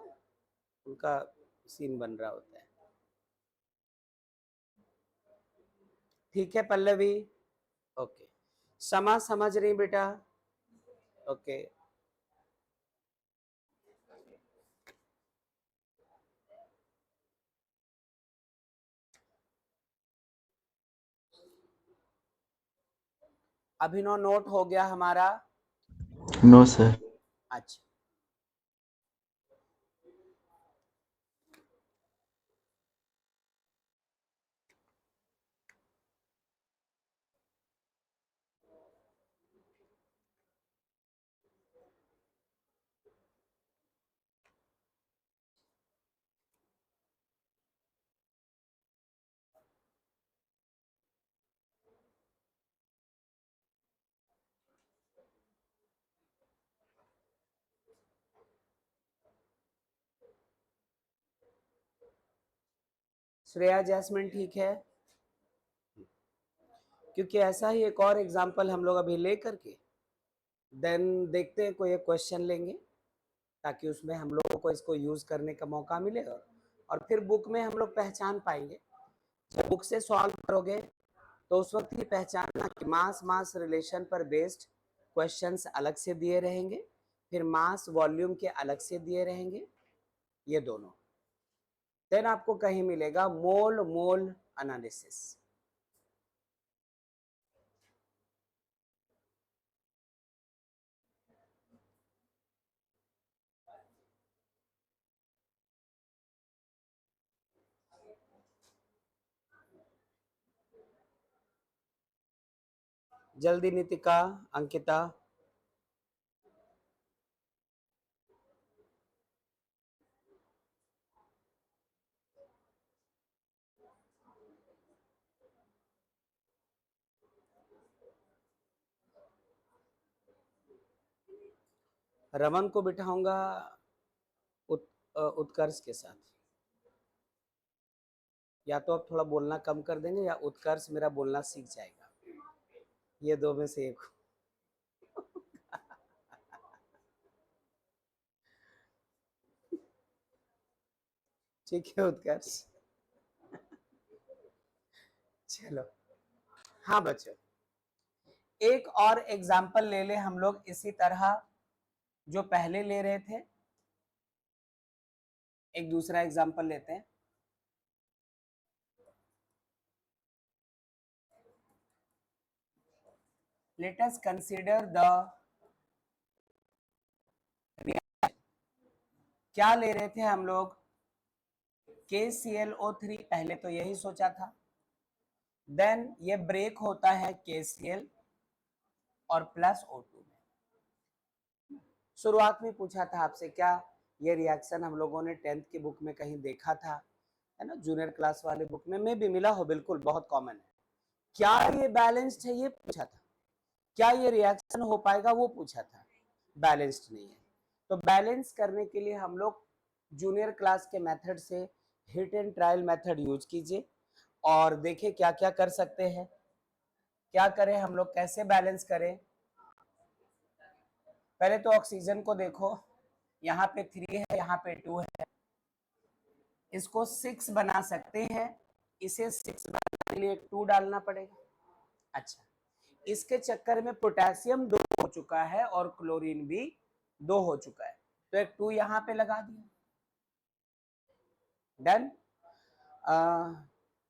उनका सीन बन रहा होता है। ठीक है पल्लवी, ओके। समा समझ रही बेटा? ओके। अभिनव नोट हो गया हमारा? No, sir. अच्छा, श्रेया जैस्मिन ठीक है? क्योंकि ऐसा ही एक और एग्जांपल हम लोग अभी ले करके देन देखते हैं, कोई एक क्वेश्चन लेंगे ताकि उसमें हम लोगों को इसको यूज करने का मौका मिले, और फिर बुक में हम लोग पहचान पाएंगे। जब बुक से सॉल्व करोगे तो उस वक्त ही पहचानना कि मास मास रिलेशन पर बेस्ड क्वेश्चंस अलग से दिए रहेंगे, फिर मास वॉल्यूम के अलग से दिए रहेंगे, ये दोनों। देन आपको कहीं मिलेगा मोल मोल एनालिसिस। जल्दी नितिका, अंकिता। रमन को बिठाऊंगा उत्कर्ष के साथ। या तो आप थोड़ा बोलना कम कर देंगे या उत्कर्ष मेरा बोलना सीख जाएगा, ये दो में से एक। ठीक है उत्कर्ष, चलो। हाँ बच्चों, एक और एग्जाम्पल ले ले हम लोग इसी तरह जो पहले ले रहे थे। एक दूसरा एग्जाम्पल लेते हैं। लेट अस कंसीडर द, क्या ले रहे थे हम लोग? KClO3, पहले तो यही सोचा था। देन ये ब्रेक होता है KCl और प्लस O2 में। शुरुआत में पूछा था आपसे, क्या ये रिएक्शन हम लोगों ने 10th की बुक में कहीं देखा था, है ना, जूनियर क्लास वाले बुक में भी मिला हो, बिल्कुल बहुत कॉमन है। क्या ये बैलेंस्ड है, ये पूछा था। क्या ये रिएक्शन हो पाएगा, वो पूछा था। बैलेंस्ड नहीं है। तो बैलेंस करने के लिए हम लोग जूनियर क्लास के मेथड से hit and trial method use कीजिए और देखिए क्या क्या कर सकते हैं, क्या करें हम लोग, कैसे बैलेंस करें। पहले तो ऑक्सीजन को देखो, यहाँ पे 3 है, यहाँ पे 2 है, इसको 6 बना सकते हैं, इसे 6 बनाने के लिए 2 डालना पड़ेगा। अच्छा, इसके चक्कर में पोटेशियम 2 हो चुका है और क्लोरीन भी 2 हो चुका है, तो एक 2 यहाँ पे लगा दिया। डन।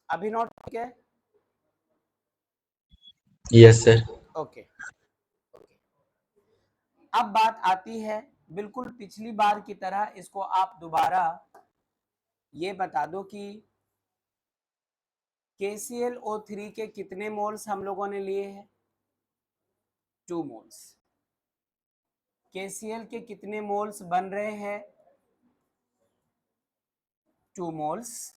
अभिनव ठीक है? Yes, sir. Okay okay. अब बात आती है, बिल्कुल पिछली बार की तरह इसको आप दोबारा ये बता दो कि KClO3 के कितने मोल्स हम लोगों ने लिए हैं? 2 मोल्स। KCl के कितने मोल्स बन रहे हैं? 2 मोल्स।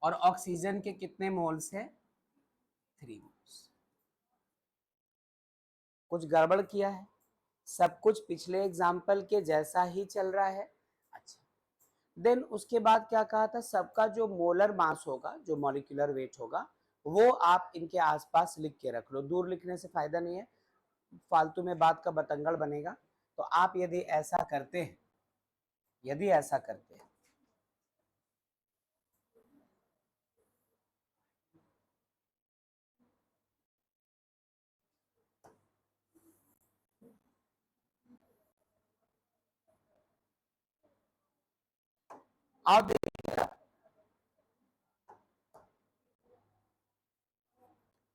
और ऑक्सीजन के कितने मोल्स हैं? 3 मोल्स। कुछ गड़बड़ किया है? सब कुछ पिछले एग्जाम्पल के जैसा ही चल रहा है। अच्छा, देन उसके बाद क्या कहा था, सबका जो मोलर मास होगा, जो मॉलिक्यूलर वेट होगा, वो आप इनके आसपास लिख के रख लो। दूर लिखने से फायदा नहीं है, फालतू में बात का बतंगड़ बनेगा। तो आप यदि ऐसा करते हैं, यदि ऐसा करते हैं, आप देखिए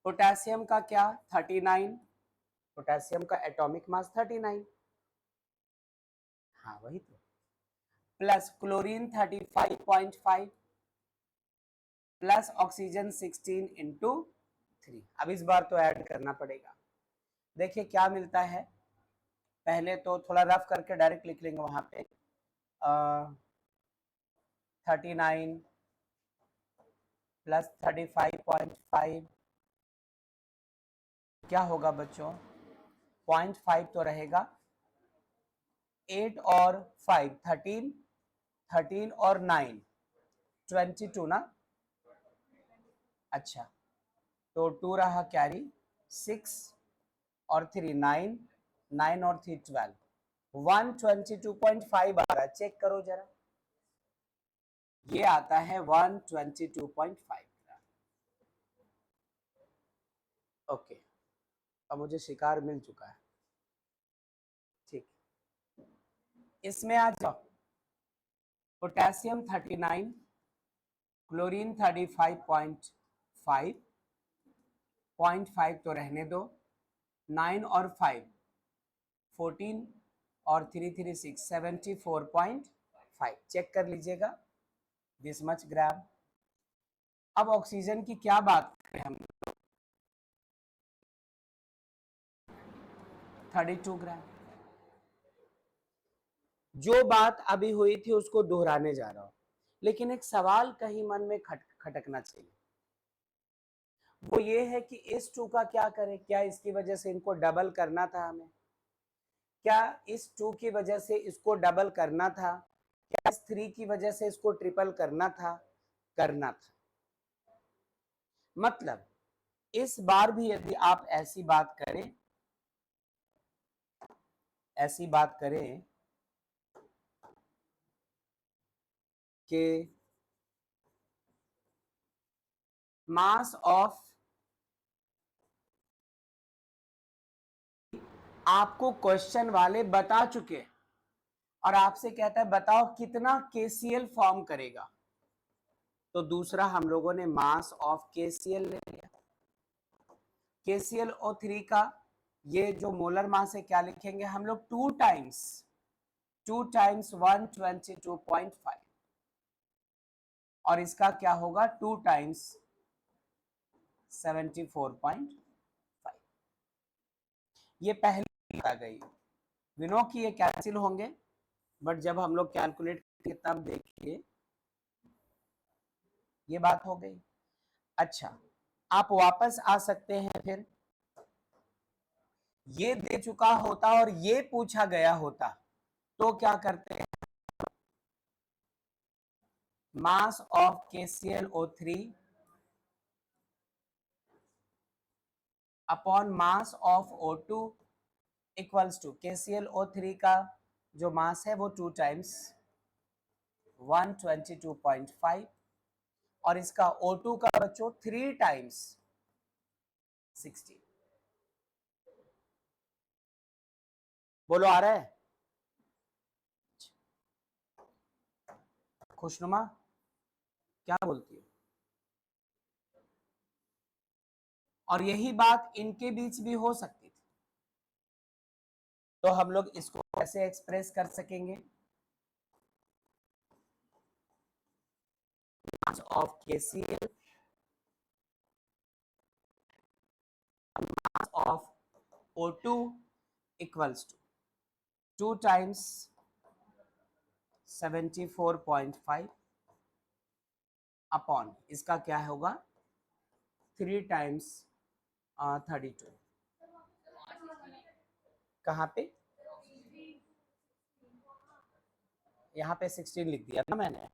पोटेशियम का क्या 39, पोटेशियम का एटॉमिक मास 39, हाँ वही तो, plus chlorine 35.5 plus oxygen 16 into 3। अब इस बार तो ऐड करना पड़ेगा। देखिए क्या मिलता है, पहले तो थोड़ा रफ करके डायरेक्ट लिख लेंगे वहां पे 39 प्लस 35.5 क्या होगा बच्चों, 0.5 तो रहेगा, 8 और 5 13, 13 और 9 22 ना। अच्छा, तो 2 रहा कैरी, 6 और 3 9, 9 और 3 12, 122.5 आ रहा है, चेक करो जरा, ये आता है 122.5। ओके, अब मुझे शिकार मिल चुका है। ठीक, इसमें आ जाओ, पोटेशियम 39, क्लोरीन 35.5, 0.5 तो रहने दो, 9 और 5 14 और 3 3 6 74.5, चेक कर लीजिएगा, दिस मच ग्राम। अब ऑक्सीजन की क्या बात करें हम, 32 ग्राम। जो बात अभी हुई थी उसको दोहराने जा रहा हूं, लेकिन एक सवाल कहीं मन में खटकना चाहिए, वो ये है कि इस 2 का क्या करें, क्या इसकी वजह से इनको डबल करना था हमें, क्या इस 2 की वजह से इसको डबल करना था, क्या इस 3 की वजह से इसको ट्रिपल करना था, करना था। मतलब इस बार भी यदि आप ऐसी बात करें, ऐसी बात करें कि मास ऑफ, आपको क्वेश्चन वाले बता चुके और आपसे कहता है बताओ कितना KCl फॉर्म करेगा, तो दूसरा हम लोगों ने मास ऑफ KCl ले लिया। KClO3 का ये जो मोलर मास है क्या लिखेंगे हम लोग, 2 टाइम्स 122.5, और इसका क्या होगा 2 टाइम्स 74.5। ये पहले आ गई, विनो की ये कैंसिल होंगे, बट जब हम लोग कैलकुलेट करेंगे तब देखिए ये बात हो गई। अच्छा, आप वापस आ सकते हैं फिर ये दे चुका होता और ये पूछा गया होता तो क्या करते हैं? Mass of KClO3 upon mass of O2 equals to KClO3 का जो मास है वो 2 टाइम्स 122.5 और इसका O2 का बच्चों 3 टाइम्स 60। बोलो आ रहा है? खुशनुमा क्या बोलती हो? और यही बात इनके बीच भी हो सकती थी, तो हम लोग इसको कैसे एक्सप्रेस कर सकेंगे? Mass of KCl mass of O2 equals to 2 times 74.5 upon इसका क्या होगा 3 टाइम्स 32। कहाँ पे? यहाँ पे 16 लिख दिया ना मैंने।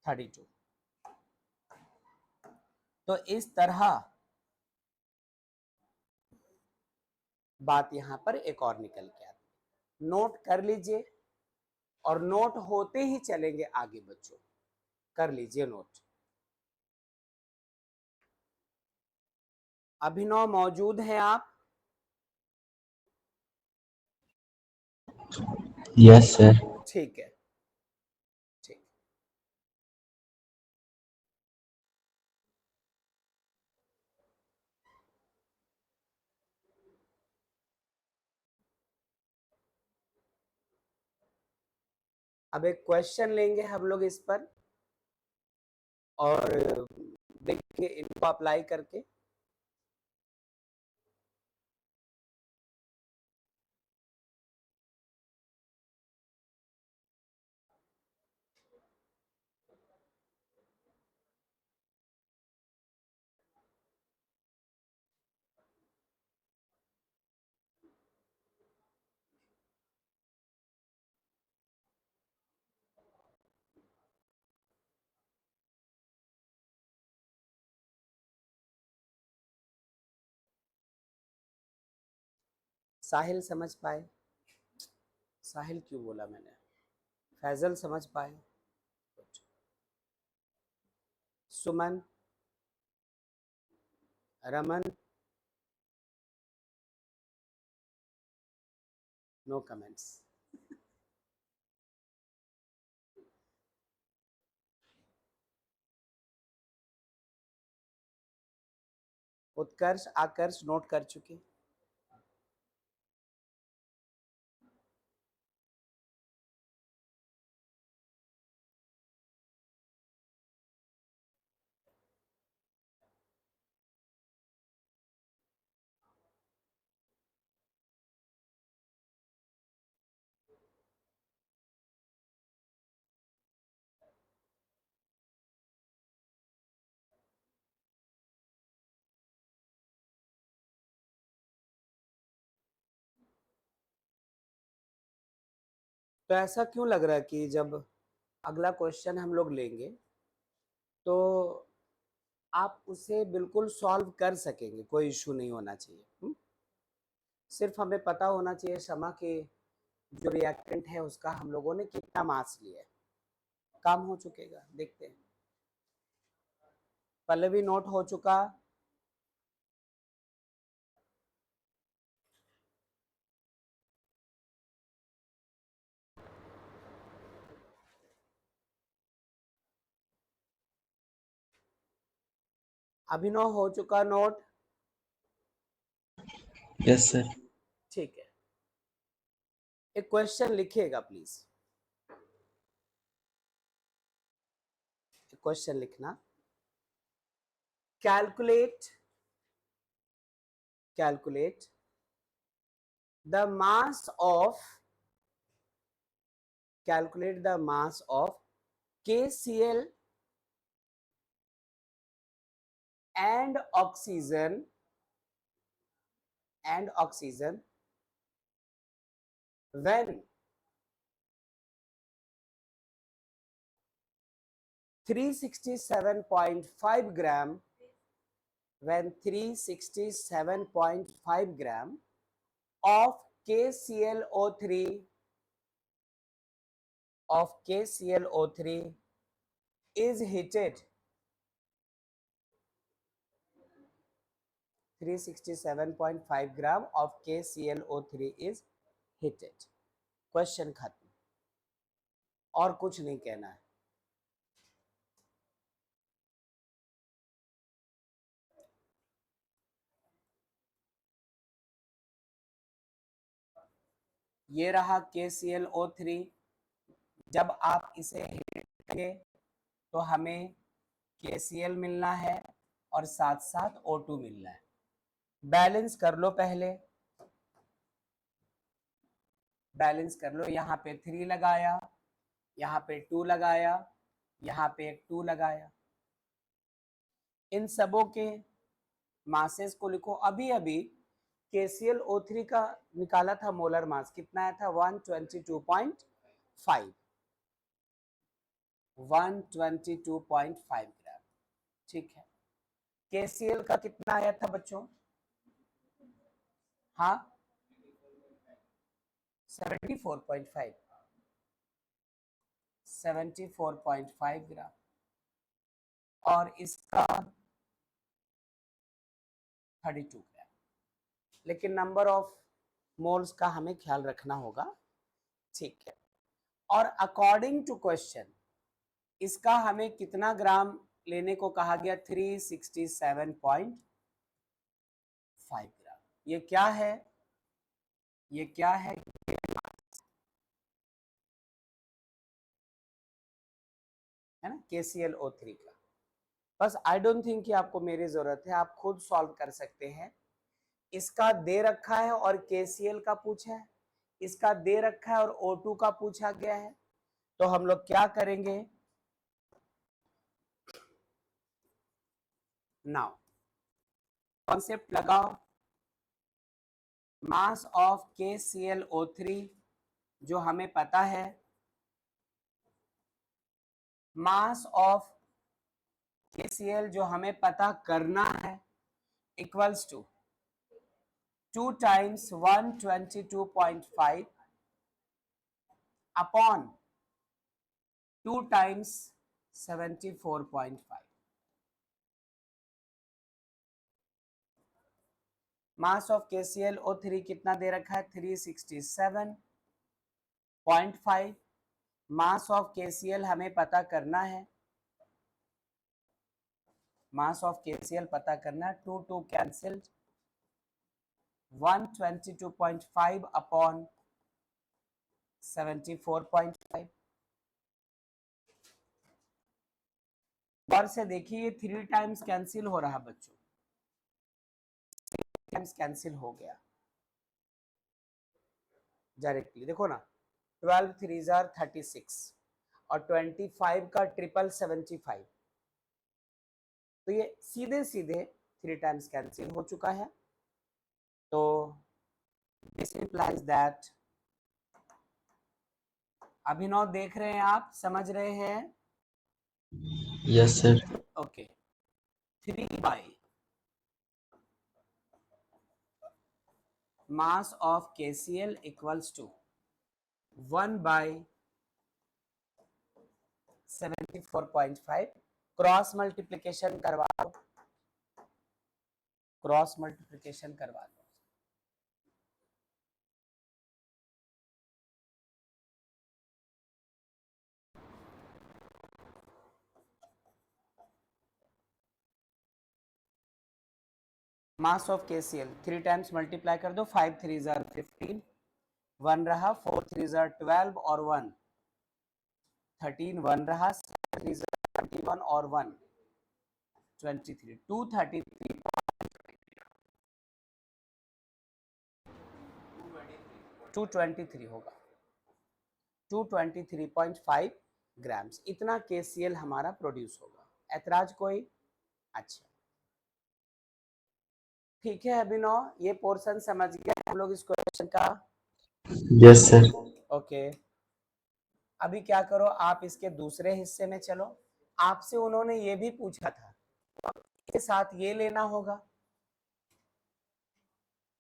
32। तो इस तरह बात यहाँ पर एक और निकल के आती, नोट कर लीजिए और नोट होते ही चलेंगे आगे बच्चों, कर लीजिए नोट। अभिनव मौजूद हैं आप? Yes, sir. ठीक है, ठीक। अब एक क्वेश्चन लेंगे हम लोग इस पर और देखिए इनको अप्लाई करके। साहिल समझ पाए? साहिल क्यों बोला मैंने? फैजल समझ पाए? सुमन, रमन, नो कमेंट्स। उत्कर्ष, आकर्ष नोट कर चुके। तो ऐसा क्यों लग रहा है कि जब अगला क्वेश्चन हम लोग लेंगे तो आप उसे बिल्कुल सॉल्व कर सकेंगे, कोई इशू नहीं होना चाहिए। सिर्फ हमें पता होना चाहिए क्षमा के जो रिएक्टेंट है उसका हम लोगों ने कितना मास लिया है, काम हो चुकेगा। देखते हैं, पल्लवी नोट हो चुका? अभिनव हो चुका नोट? Yes, sir. ठीक है, एक क्वेश्चन लिखिएगा प्लीज। क्वेश्चन लिखना, calculate calculate the mass of calculate the mass of KCl and oxygen when 367.5 gram, when 367.5 gram of KClO3 is heated, 367.5 gram of KClO3 is heated. Question खत्म, और कुछ नहीं कहना है. ये रहा KClO3. जब आप इसे हीट करेंगे तो हमें KCl मिलना है और साथ साथ O2 मिलना है. बैलेंस कर लो, पहले बैलेंस कर लो. यहाँ पे 3 लगाया, यहाँ पे 2 लगाया, यहाँ पे एक 2 लगाया. इन सबों के मासेस को लिखो. अभी अभी KClO3 का निकाला था मोलर मास, कितना आया था? 122.5 ग्राम. ठीक है. KCl का कितना आया था बच्चों? हाँ, 74.5 ग्राम. और इसका 32 ग्राम. लेकिन नंबर ऑफ मोल्स का हमें ख्याल रखना होगा. ठीक है. और अकॉर्डिंग टू क्वेश्चन इसका हमें कितना ग्राम लेने को कहा गया? 367.5 ग्राम. ये क्या है? ये क्या है? है ना, KClO3 का. बस आई डोंट थिंक कि आपको मेरी जरूरत है, आप खुद सॉल्व कर सकते हैं. इसका दे रखा है और KCl का पूछा है, इसका दे रखा है और O2 का पूछा गया है. तो हम लोग क्या करेंगे? नाउ कॉन्सेप्ट लगाओ. मास ऑफ KClO3 जो हमें पता है, मास ऑफ KCl जो हमें पता करना है, equals to 2 times 122.5 upon 2 times 74.5. Mass of KClO3 कितना दे रखा है? 367.5. मास ऑफ KCl हमें पता करना है, मास ऑफ KCl पता करना है. 2 2 कैंसिल्ड, 122.5 अपॉन 74.5. और से देखिए 3 टाइम्स कैंसिल हो रहा बच्चों, 3 टाइम्स कैंसिल हो गया डायरेक्टली. देखो ना, 12 3 जार 36 और 25 का ट्रिपल 75. तो ये सीधे सीधे 3 टाइम्स कैंसिल हो चुका है. तो दिस इंप्लाइज दैट, अभिनव देख रहे हैं आप, समझ रहे हैं? Yes, sir. Okay. 3 by mass of KCl equals to 1 by 74.5. Cross multiplication करवा दो, क्रॉस मल्टीप्लिकेशन करवा दो. मास ऑफ KCl 3 टाइम्स मल्टीप्लाई कर दो. 5 3 जार 15, 1 रहा, 4 3 जार 12 और 1 13, 1 रहा, 3 जार 21 और 1 23, 233, 223 होगा, 223.5 ग्राम्स. इतना KCl हमारा प्रोड्यूस होगा. ऐतराज कोई? अच्छा. ठीक है अभिनव, ये पोर्शन समझ गए हम लोग इस क्वेश्चन का? Yes, sir. ओके, अभी क्या करो, आप इसके दूसरे हिस्से में चलो। आपसे उन्होंने ये भी पूछा था, इसके साथ ये लेना होगा।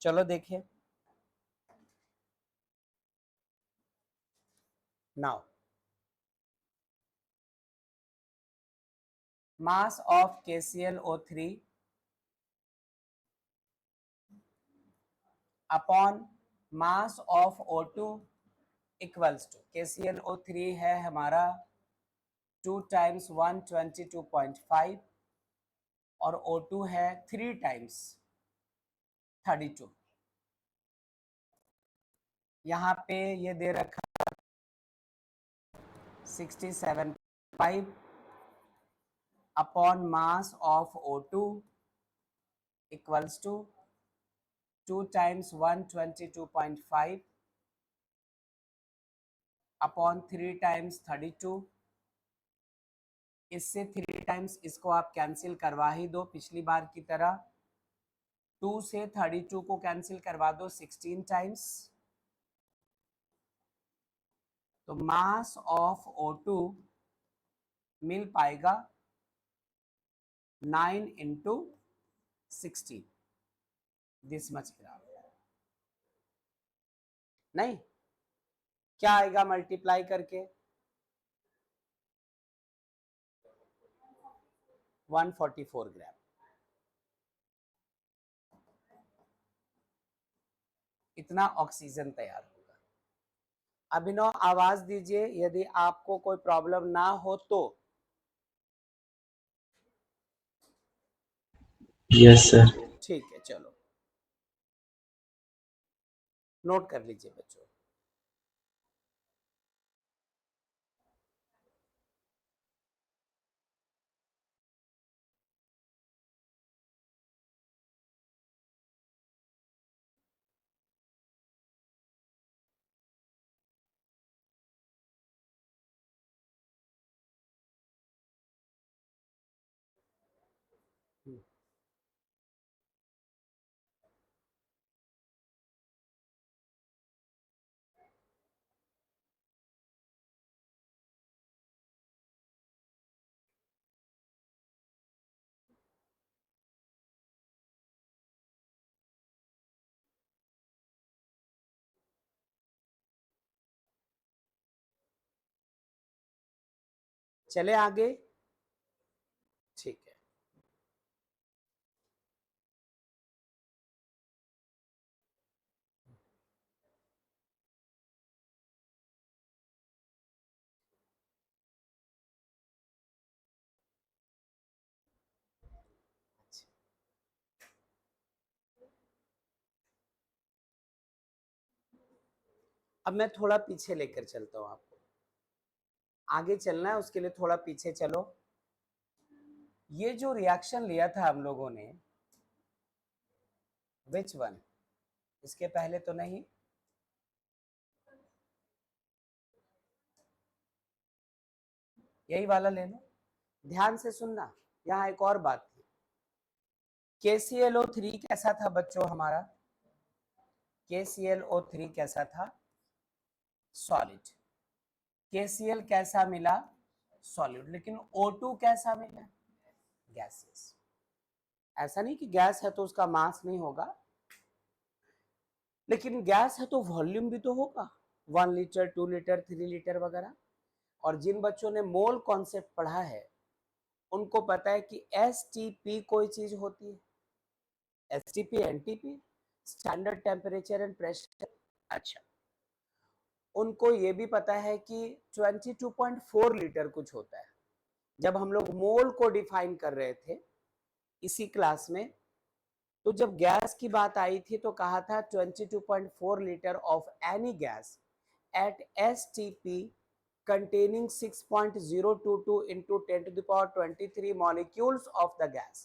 चलो देखिए, now mass of KClO3 upon mass of O2 equals to, KClO3 है हमारा 2 टाइम्स 122.5 और O2 है 3 टाइम्स 32। यहाँ पे ये दे रखा 67.5 upon mass of O2 equals to 2 times 122.5 upon 3 times 32। इससे 3 टाइम्स इसको आप कैंसिल करवा ही दो पिछली बार की तरह। 2 से 32 को कैंसिल करवा दो 16 टाइम्स। तो मास ऑफ O2 मिल पाएगा 9 इंटू 16, दिस मच ग्राम। नहीं, क्या आएगा मल्टीप्लाई करके? 144 ग्राम। इतना ऑक्सीजन तैयार होगा। अभिनव आवाज दीजिए यदि आपको कोई प्रॉब्लम ना हो तो। Yes, sir. ठीक है, चलो नोट कर लीजिए बच्चों। चले आगे, ठीक है। अब मैं थोड़ा पीछे लेकर चलता हूं आपको। आगे चलना है उसके लिए थोड़ा पीछे चलो। ये जो रिएक्शन लिया था हम लोगों ने, विच वन? इसके पहले तो नहीं, यही वाला ले लो। ध्यान से सुनना, यहाँ एक और बात थी। KClO3 कैसा था बच्चों हमारा? KClO3 कैसा था? सॉलिड। KCl कैसा मिला? सॉलिड। लेकिन O2 कैसा मिला? गैसेस। ऐसा नहीं कि गैस है तो उसका मास नहीं होगा, लेकिन गैस है तो वॉल्यूम भी तो होगा, 1 लीटर 2 लीटर 3 लीटर वगैरह। और जिन बच्चों ने मोल कॉन्सेप्ट पढ़ा है उनको पता है कि STP कोई चीज होती है। STP NTP, standard temperature and pressure. अच्छा, उनको ये भी पता है कि 22.4 लीटर कुछ होता है। जब हम लोग मोल को डिफाइन कर रहे थे इसी क्लास में, तो जब गैस की बात आई थी तो कहा था 22.4 litre of any gas at STP containing 6.022 into 10 to the power 23 molecules of the gas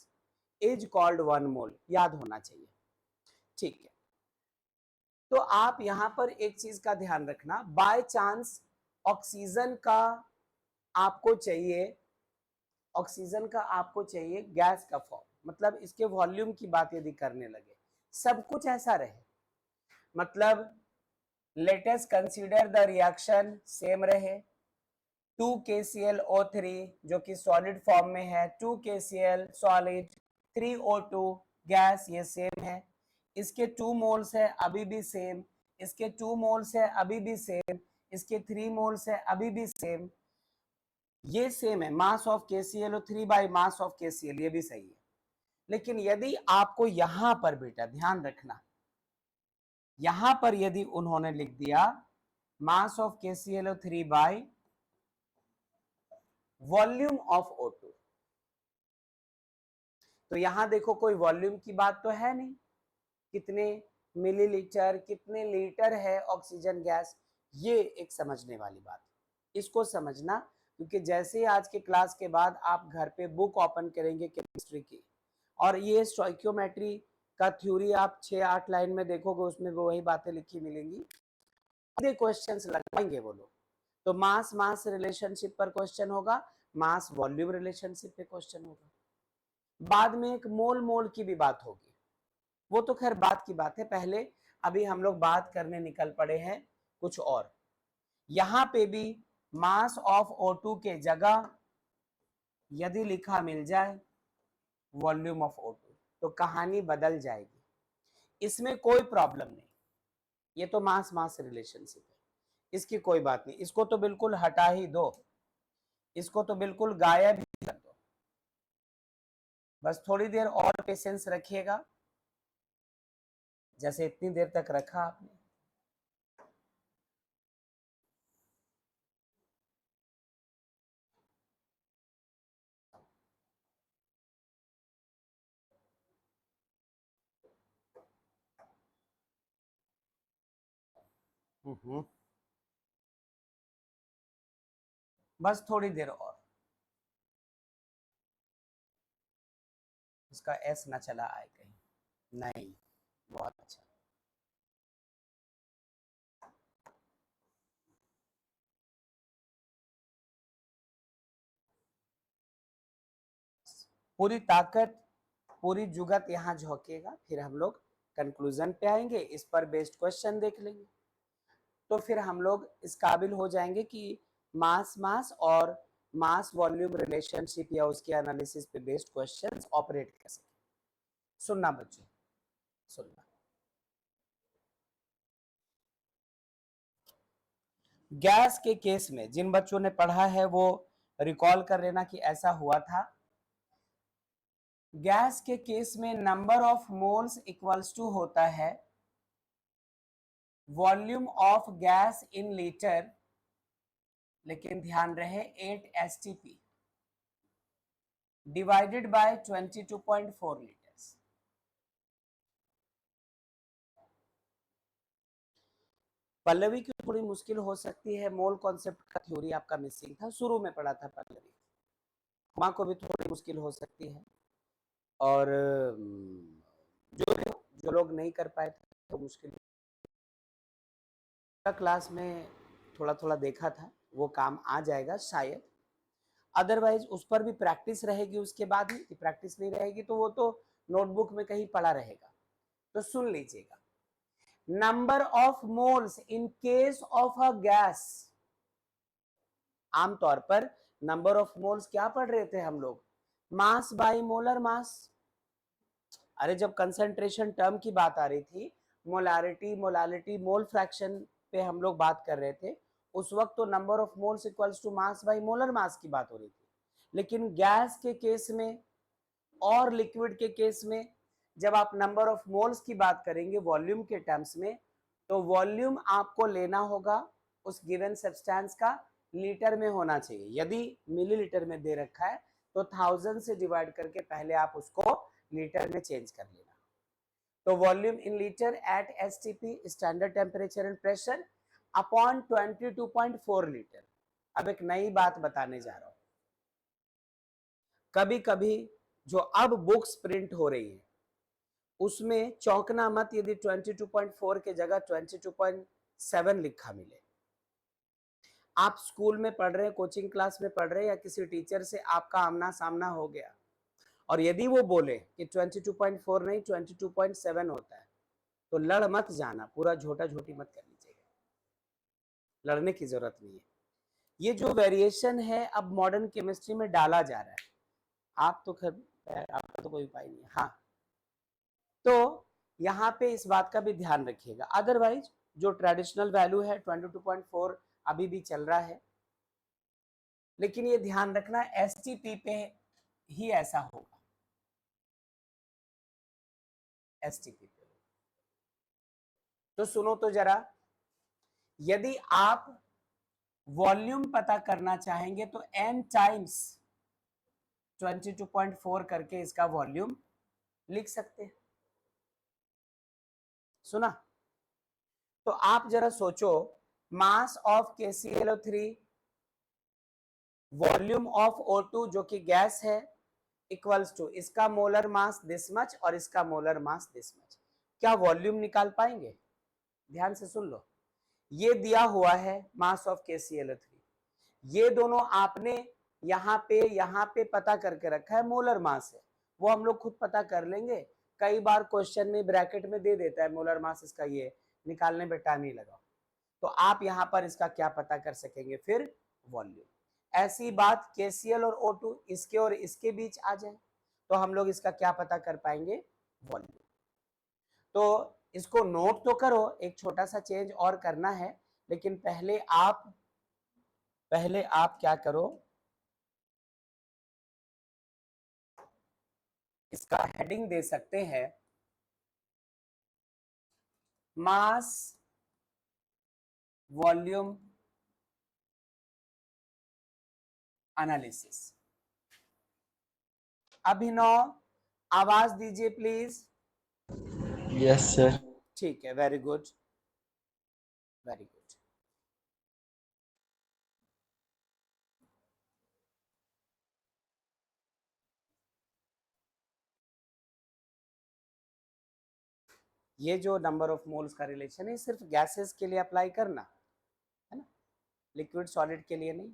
is called 1 mole। याद होना चाहिए, ठीक है। तो आप यहां पर एक चीज का ध्यान रखना, बाय चांस ऑक्सीजन का आपको चाहिए ऑक्सीजन का आपको चाहिए गैस का फॉर्म, मतलब इसके वॉल्यूम की बात यदि करने लगे, सब कुछ ऐसा रहे, मतलब let us consider the reaction same रहे, 2KClO3 जो कि सॉलिड फॉर्म में है, 2KCl सॉलिड, 3O2 गैस, ये सेम है, इसके 2 मोल्स है अभी भी सेम, इसके 2 मोल्स है अभी भी सेम, इसके 3 मोल्स है अभी भी सेम, ये सेम है, मास of KClO3 bye mass of KCl, ये भी सही है। लेकिन यदि आपको यहां पर बेटा ध्यान रखना, यहां पर यदि उन्होंने लिख दिया मास of KClO3 by volume of O2, तो यहां देखो कोई वॉल्यूम की बात तो है नहीं, कितने मिलीलीटर कितने लीटर है ऑक्सीजन गैस, ये एक समझने वाली बात, इसको समझना, क्योंकि जैसे ही आज के क्लास के बाद आप घर पे बुक ओपन करेंगे केमिस्ट्री की, और ये स्टोइकियोमेट्री का थ्योरी आप 6-8 लाइन में देखोगे, उसमें वो वही बातें लिखी मिलेंगी, क्वेश्चंस लगाएंगे वो लोग, तो मास मास रिलेशनशिप पर क्वेश्चन होगा, मास वॉल्यूम रिलेशनशिप पे क्वेश्चन होगा, बाद में एक मोल मोल की भी बात होगी, वो तो खैर बात की बात है, पहले अभी हम लोग बात करने निकल पड़े हैं कुछ और। यहां पे भी मास ऑफ O2 के जगह यदि लिखा मिल जाए वॉल्यूम ऑफ O2 तो कहानी बदल जाएगी, इसमें कोई प्रॉब्लम नहीं, ये तो मास मास रिलेशनशिप है, इसकी कोई बात नहीं, इसको तो बिल्कुल हटा ही दो, इसको तो बिल्कुल गायब ही कर दो, बस थोड़ी देर और पेशेंस रखिएगा, जैसे इतनी देर तक रखा आपने। बस थोड़ी देर और, इसका एस ना चला आए कहीं, नहीं, बहुत अच्छा, पूरी ताकत पूरी जुगत यहाँ झोंकेगा, फिर हम लोग कंक्लूजन पे आएंगे, इस पर बेस्ड क्वेश्चन देख लेंगे, तो फिर हम लोग इस काबिल हो जाएंगे कि मास मास और मास वॉल्यूम रिलेशनशिप या उसके एनालिसिस पे बेस्ड क्वेश्चंस ऑपरेट कर सके। सुनना बच्चों, सुनना, गैस के केस में जिन बच्चों ने पढ़ा है वो रिकॉल कर लेना कि ऐसा हुआ था, गैस के केस में number of moles equals to होता है volume of gas in litre, लेकिन ध्यान रहे 8 STP divided by 22.4 litres. Pallavi की थोड़ी मुश्किल हो सकती है, मोल कॉन्सेप्ट का थ्योरी आपका मिसिंग था, शुरू में पढ़ा था पल्लवी, माँ को भी थोड़ी मुश्किल हो सकती है, और जो लोग नहीं कर पाए थे तो मुश्किल, क्लास में थोड़ा थोड़ा देखा था, वो काम आ जाएगा शायद, अदरवाइज उस पर भी प्रैक्टिस रहेगी उसके बाद ही, प्रैक्टिस नहीं रहेगी तो वो तो नोटबुक में कहीं पड़ा रहेगा, तो सुन लीजिएगा, number of moles in case of a gas, आमतौर पर नंबर ऑफ मोल्स क्या पढ़ रहे थे हम लोग, मास बाई मोलर मास, अरे जब कंसंट्रेशन टर्म की बात आ रही थी, मोलारिटी मोलालिटी मोल फ्रैक्शन पे हम लोग बात कर रहे थे, उस वक्त तो number of moles equals to mass by molar mass की बात हो रही थी, लेकिन गैस के केस में और लिक्विड के केस में जब आप नंबर ऑफ मोल्स की बात करेंगे वॉल्यूम के टर्म्स में, तो वॉल्यूम आपको लेना होगा उस गिवन सब्सटेंस का लीटर में होना चाहिए, यदि मिलीलीटर में दे रखा है तो 1000 से डिवाइड करके पहले आप उसको लीटर में चेंज कर लेना, तो volume in litre at STP standard temperature and pressure upon 22.4 litre. अब एक नई बात बताने जा रहा हूं, कभी कभी जो अब बुक्स प्रिंट हो रही है उसमें चौंकना मत यदि 22.4 के जगह 22.7 लिखा मिले, आप स्कूल में पढ़ रहे हैं, कोचिंग क्लास में पढ़ रहे हैं, या किसी टीचर से आपका आमना सामना हो गया, और यदि वो बोले कि 22.4 नहीं 22.7 होता है, तो लड़ मत जाना, पूरा झोटा झोटी मत करनी चाहिए, लड़ने की जरूरत नहीं है। ये जो वेरिएशन है अब मॉडर्न केमिस्ट्री में डाला जा रहा है, आप तो खैर आपका तो कोई उपाय नहीं है। हाँ, तो यहाँ पे इस बात का भी ध्यान रखिएगा, अदरवाइज जो ट्रेडिशनल वैल्यू है 22.4 अभी भी चल रहा है, लेकिन ये ध्यान रखना एसटीपी पे ही ऐसा होगा, एसटीपी पे। तो सुनो तो जरा, यदि आप वॉल्यूम पता करना चाहेंगे तो n टाइम्स 22.4 करके इसका वॉल्यूम लिख सकते हैं। सुना? तो आप जरा सोचो, मास of KClO3, volume of O2 जो कि गैस है, इक्वल्स टू इसका मोलर मास दिस मच और इसका मोलर मास दिस मच। क्या वॉल्यूम निकाल पाएंगे? ध्यान से सुन लो, ये दिया हुआ है मास ऑफ KClO3, ये दोनों आपने यहाँ पे पता करके रखा है, मोलर मास है, वो हम लोग खुद पता कर लेंगे। कई बार क्वेश्चन में ब्रैकेट में दे देता है मोलर मास इसका, ये निकालने में टाइम नहीं लगा, तो आप यहाँ पर इसका क्या पता कर सकेंगे फिर? वॉल्यूम। ऐसी बात KCl और O2 इसके और इसके बीच आ जाए तो हम लोग इसका क्या पता कर पाएंगे? वॉल्यूम। तो इसको नोट तो करो, एक छोटा सा चेंज और करना है, लेकिन पहले आप क्या करो, इसका हेडिंग दे सकते हैं मास वॉल्यूम एनालिसिस। अभिनव, आवाज दीजिए प्लीज। Yes, sir. ठीक है, वेरी गुड, वेरी गुड। ये जो नंबर ऑफ मोल्स का रिलेशन है सिर्फ गैसेस के लिए अप्लाई करना है ना, लिक्विड सॉलिड के लिए नहीं।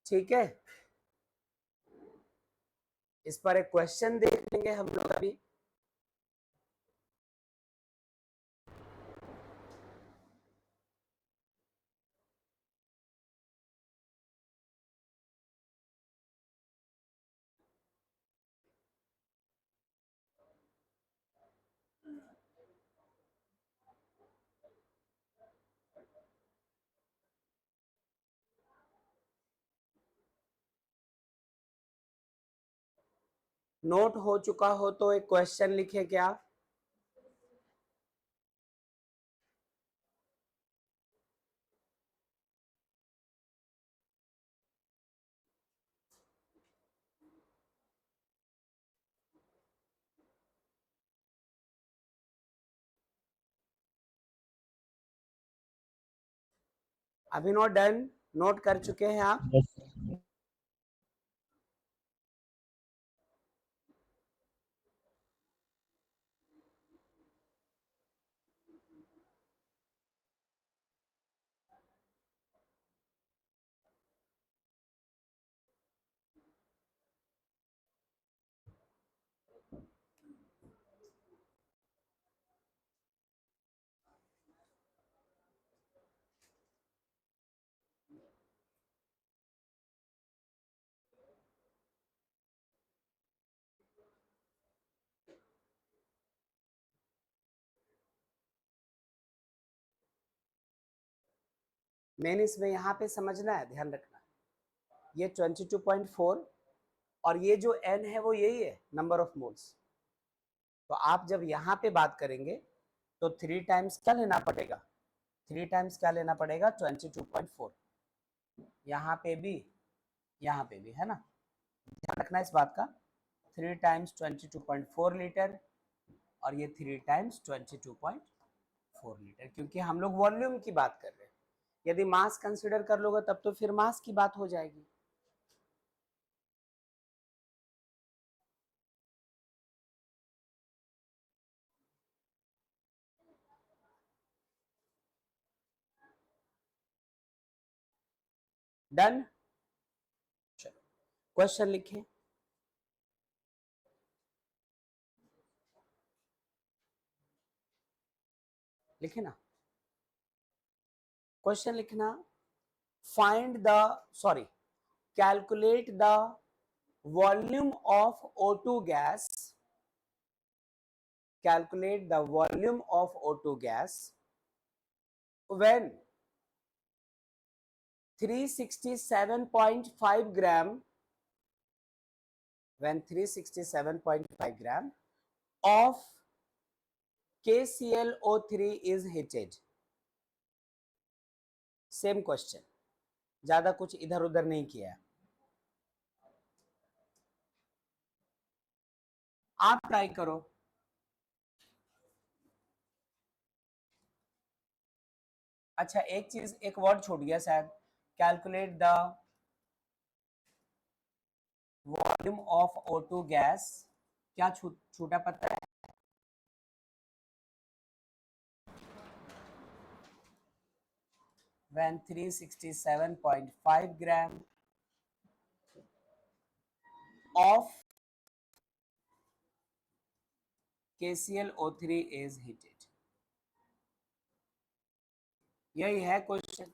ठीक है, इस पर एक क्वेश्चन देख लेंगे हम लोग अभी। नोट हो चुका हो तो एक क्वेश्चन लिखे क्या? अभी नोट डन, नोट कर चुके हैं आप? Yes. मेन इसमें यहाँ पे समझना है, ध्यान रखना, ये 22.4 और ये जो n है वो यही है, नंबर ऑफ मोल्स। तो आप जब यहाँ पे बात करेंगे तो 3 टाइम्स क्या लेना पड़ेगा? 3 टाइम्स क्या लेना पड़ेगा? 22.4। यहाँ पे भी, यहाँ पे भी, है ना, ध्यान रखना इस बात का। 3 टाइम्स 22.4 लीटर और ये 3 टाइम्स 22.4 लीटर, क्योंकि हम लोग वॉल्यूम की बात कर रहे हैं, यदि मास कंसिडर कर लोगे तब तो फिर मास की बात हो जाएगी। डन। चलो क्वेश्चन लिखें। लिखे ना, क्वेश्चन लिखना। Find the, sorry, calculate the volume of O2 gas, calculate the volume of O2 gas when 367.5 gram, when 367.5 gram of KClO3 is heated. Same question, ज्यादा कुछ इधर उधर नहीं किया। आप ट्राई करो। अच्छा एक चीज, एक वर्ड छूट गया शायद, calculate the volume of O2 gas, क्या छूटा पता है? When 367.5 gram of KClO3 is heated. यही है क्वेश्चन।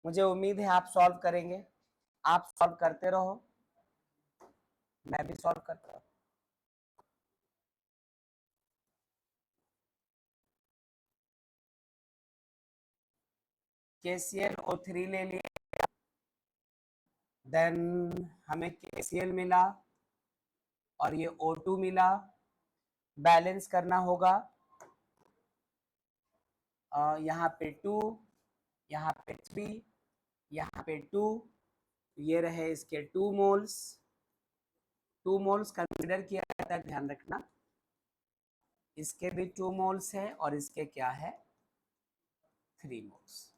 मुझे उम्मीद है आप सॉल्व करेंगे। आप सॉल्व करते रहो, मैं भी सॉल्व करता हूं। KClO3 ले लिया, देन हमें KCl मिला और ये O2 मिला, बैलेंस करना होगा। यहाँ पे 2, यहाँ पे 3, यहाँ पे 2, ये रहे इसके 2 मोल्स। 2 मोल्स कंसिडर किया जाता है, ध्यान रखना। इसके भी 2 मोल्स है और इसके क्या है 3 मोल्स।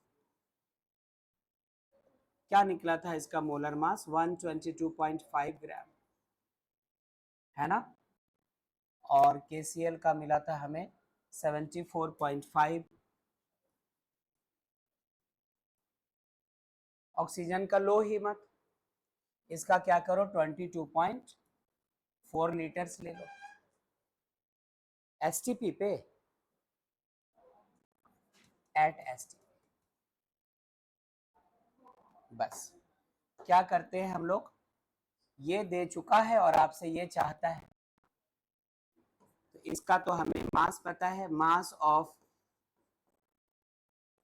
क्या निकला था इसका मोलर मास? 122.5 ग्राम, है ना। और KCl का मिला था हमें 74.5। ऑक्सीजन का लो ही मत, इसका क्या करो 22.4 लीटर्स ले लो STP पे, एट STP। बस क्या करते हैं हम लोग, ये दे चुका है और आपसे ये चाहता है, तो इसका तो हमें मास पता है, मास of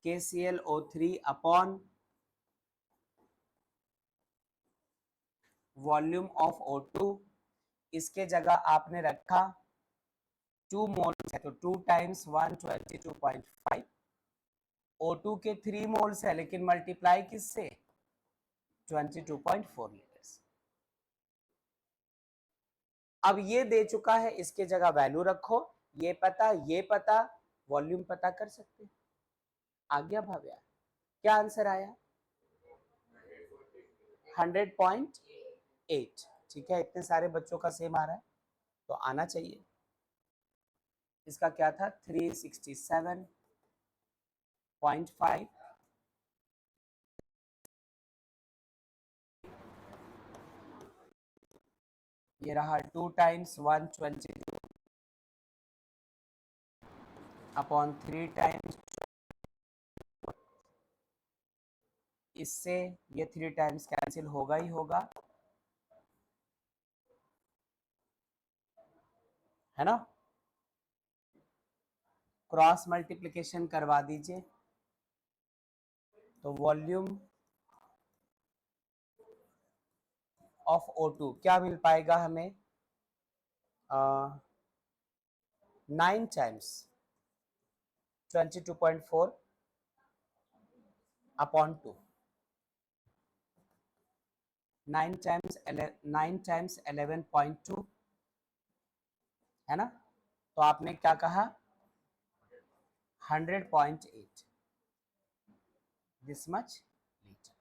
KClO3 upon volume of O2। इसके जगह आपने रखा 2 मोल्स है तो 2 टाइम्स 122.5। O2 के 3 मोल्स है लेकिन मल्टीप्लाई किससे? 22.4 लीटर्स। अब ये दे चुका है, इसके जगह वैल्यू रखो, ये पता, वॉल्यूम पता कर सकते हैं। आ गया भाव्या? क्या आंसर आया? 100.8। ठीक है, इतने सारे बच्चों का सेम आ रहा है तो आना चाहिए। इसका क्या था 367.5, ये रहा 2 टाइम्स 122 अपॉन 3 टाइम्स, इससे ये 3 टाइम्स कैंसिल होगा ही होगा, है ना। क्रॉस मल्टीप्लिकेशन करवा दीजिए तो वॉल्यूम ऑफ O2 क्या मिल पाएगा हमें? 9 टाइम्स 22.4 अपॉन 2, 9 टाइम्स 11.2, है ना। तो आपने क्या कहा 100.8। this much liter.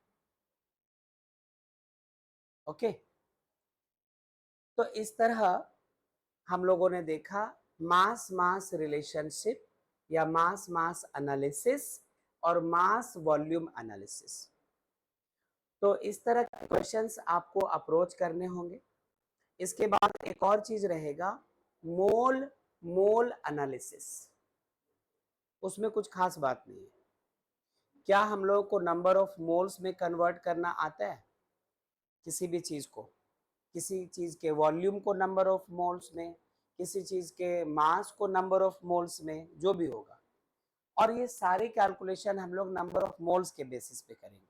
ओके, तो इस तरह हम लोगों ने देखा मास मास रिलेशनशिप या मास मास एनालिसिस और मास वॉल्यूम एनालिसिस। तो इस तरह के क्वेश्चंस आपको अप्रोच करने होंगे। इसके बाद एक और चीज रहेगा मोल मोल एनालिसिस। उसमें कुछ खास बात नहीं है। क्या हम लोग को नंबर ऑफ मोल्स में कन्वर्ट करना आता है? किसी भी चीज को, किसी चीज के वॉल्यूम को नंबर ऑफ मोल्स में, किसी चीज के मास को नंबर ऑफ मोल्स में, जो भी होगा। और ये सारे कैलकुलेशन हम लोग नंबर ऑफ मोल्स के बेसिस पे करेंगे।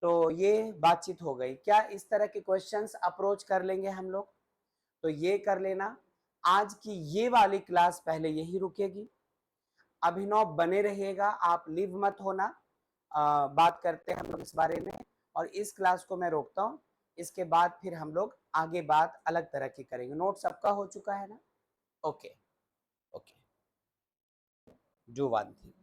तो ये बातचीत हो गई। क्या इस तरह के क्वेश्चंस अप्रोच कर लेंगे हम लोग? तो ये कर लेना। आज की ये वाली क्लास पहले यही रुकेगी। अभिनव बने रहिएगा, आप लीव मत होना। बात करते हैं हम लोग इस बारे में। और इस क्लास को मैं रोकता हूँ। इसके बाद फिर हम लोग आगे बात अलग तरह की करेंगे। नोट सबका हो चुका है ना? ओके ओके, जो वन थी।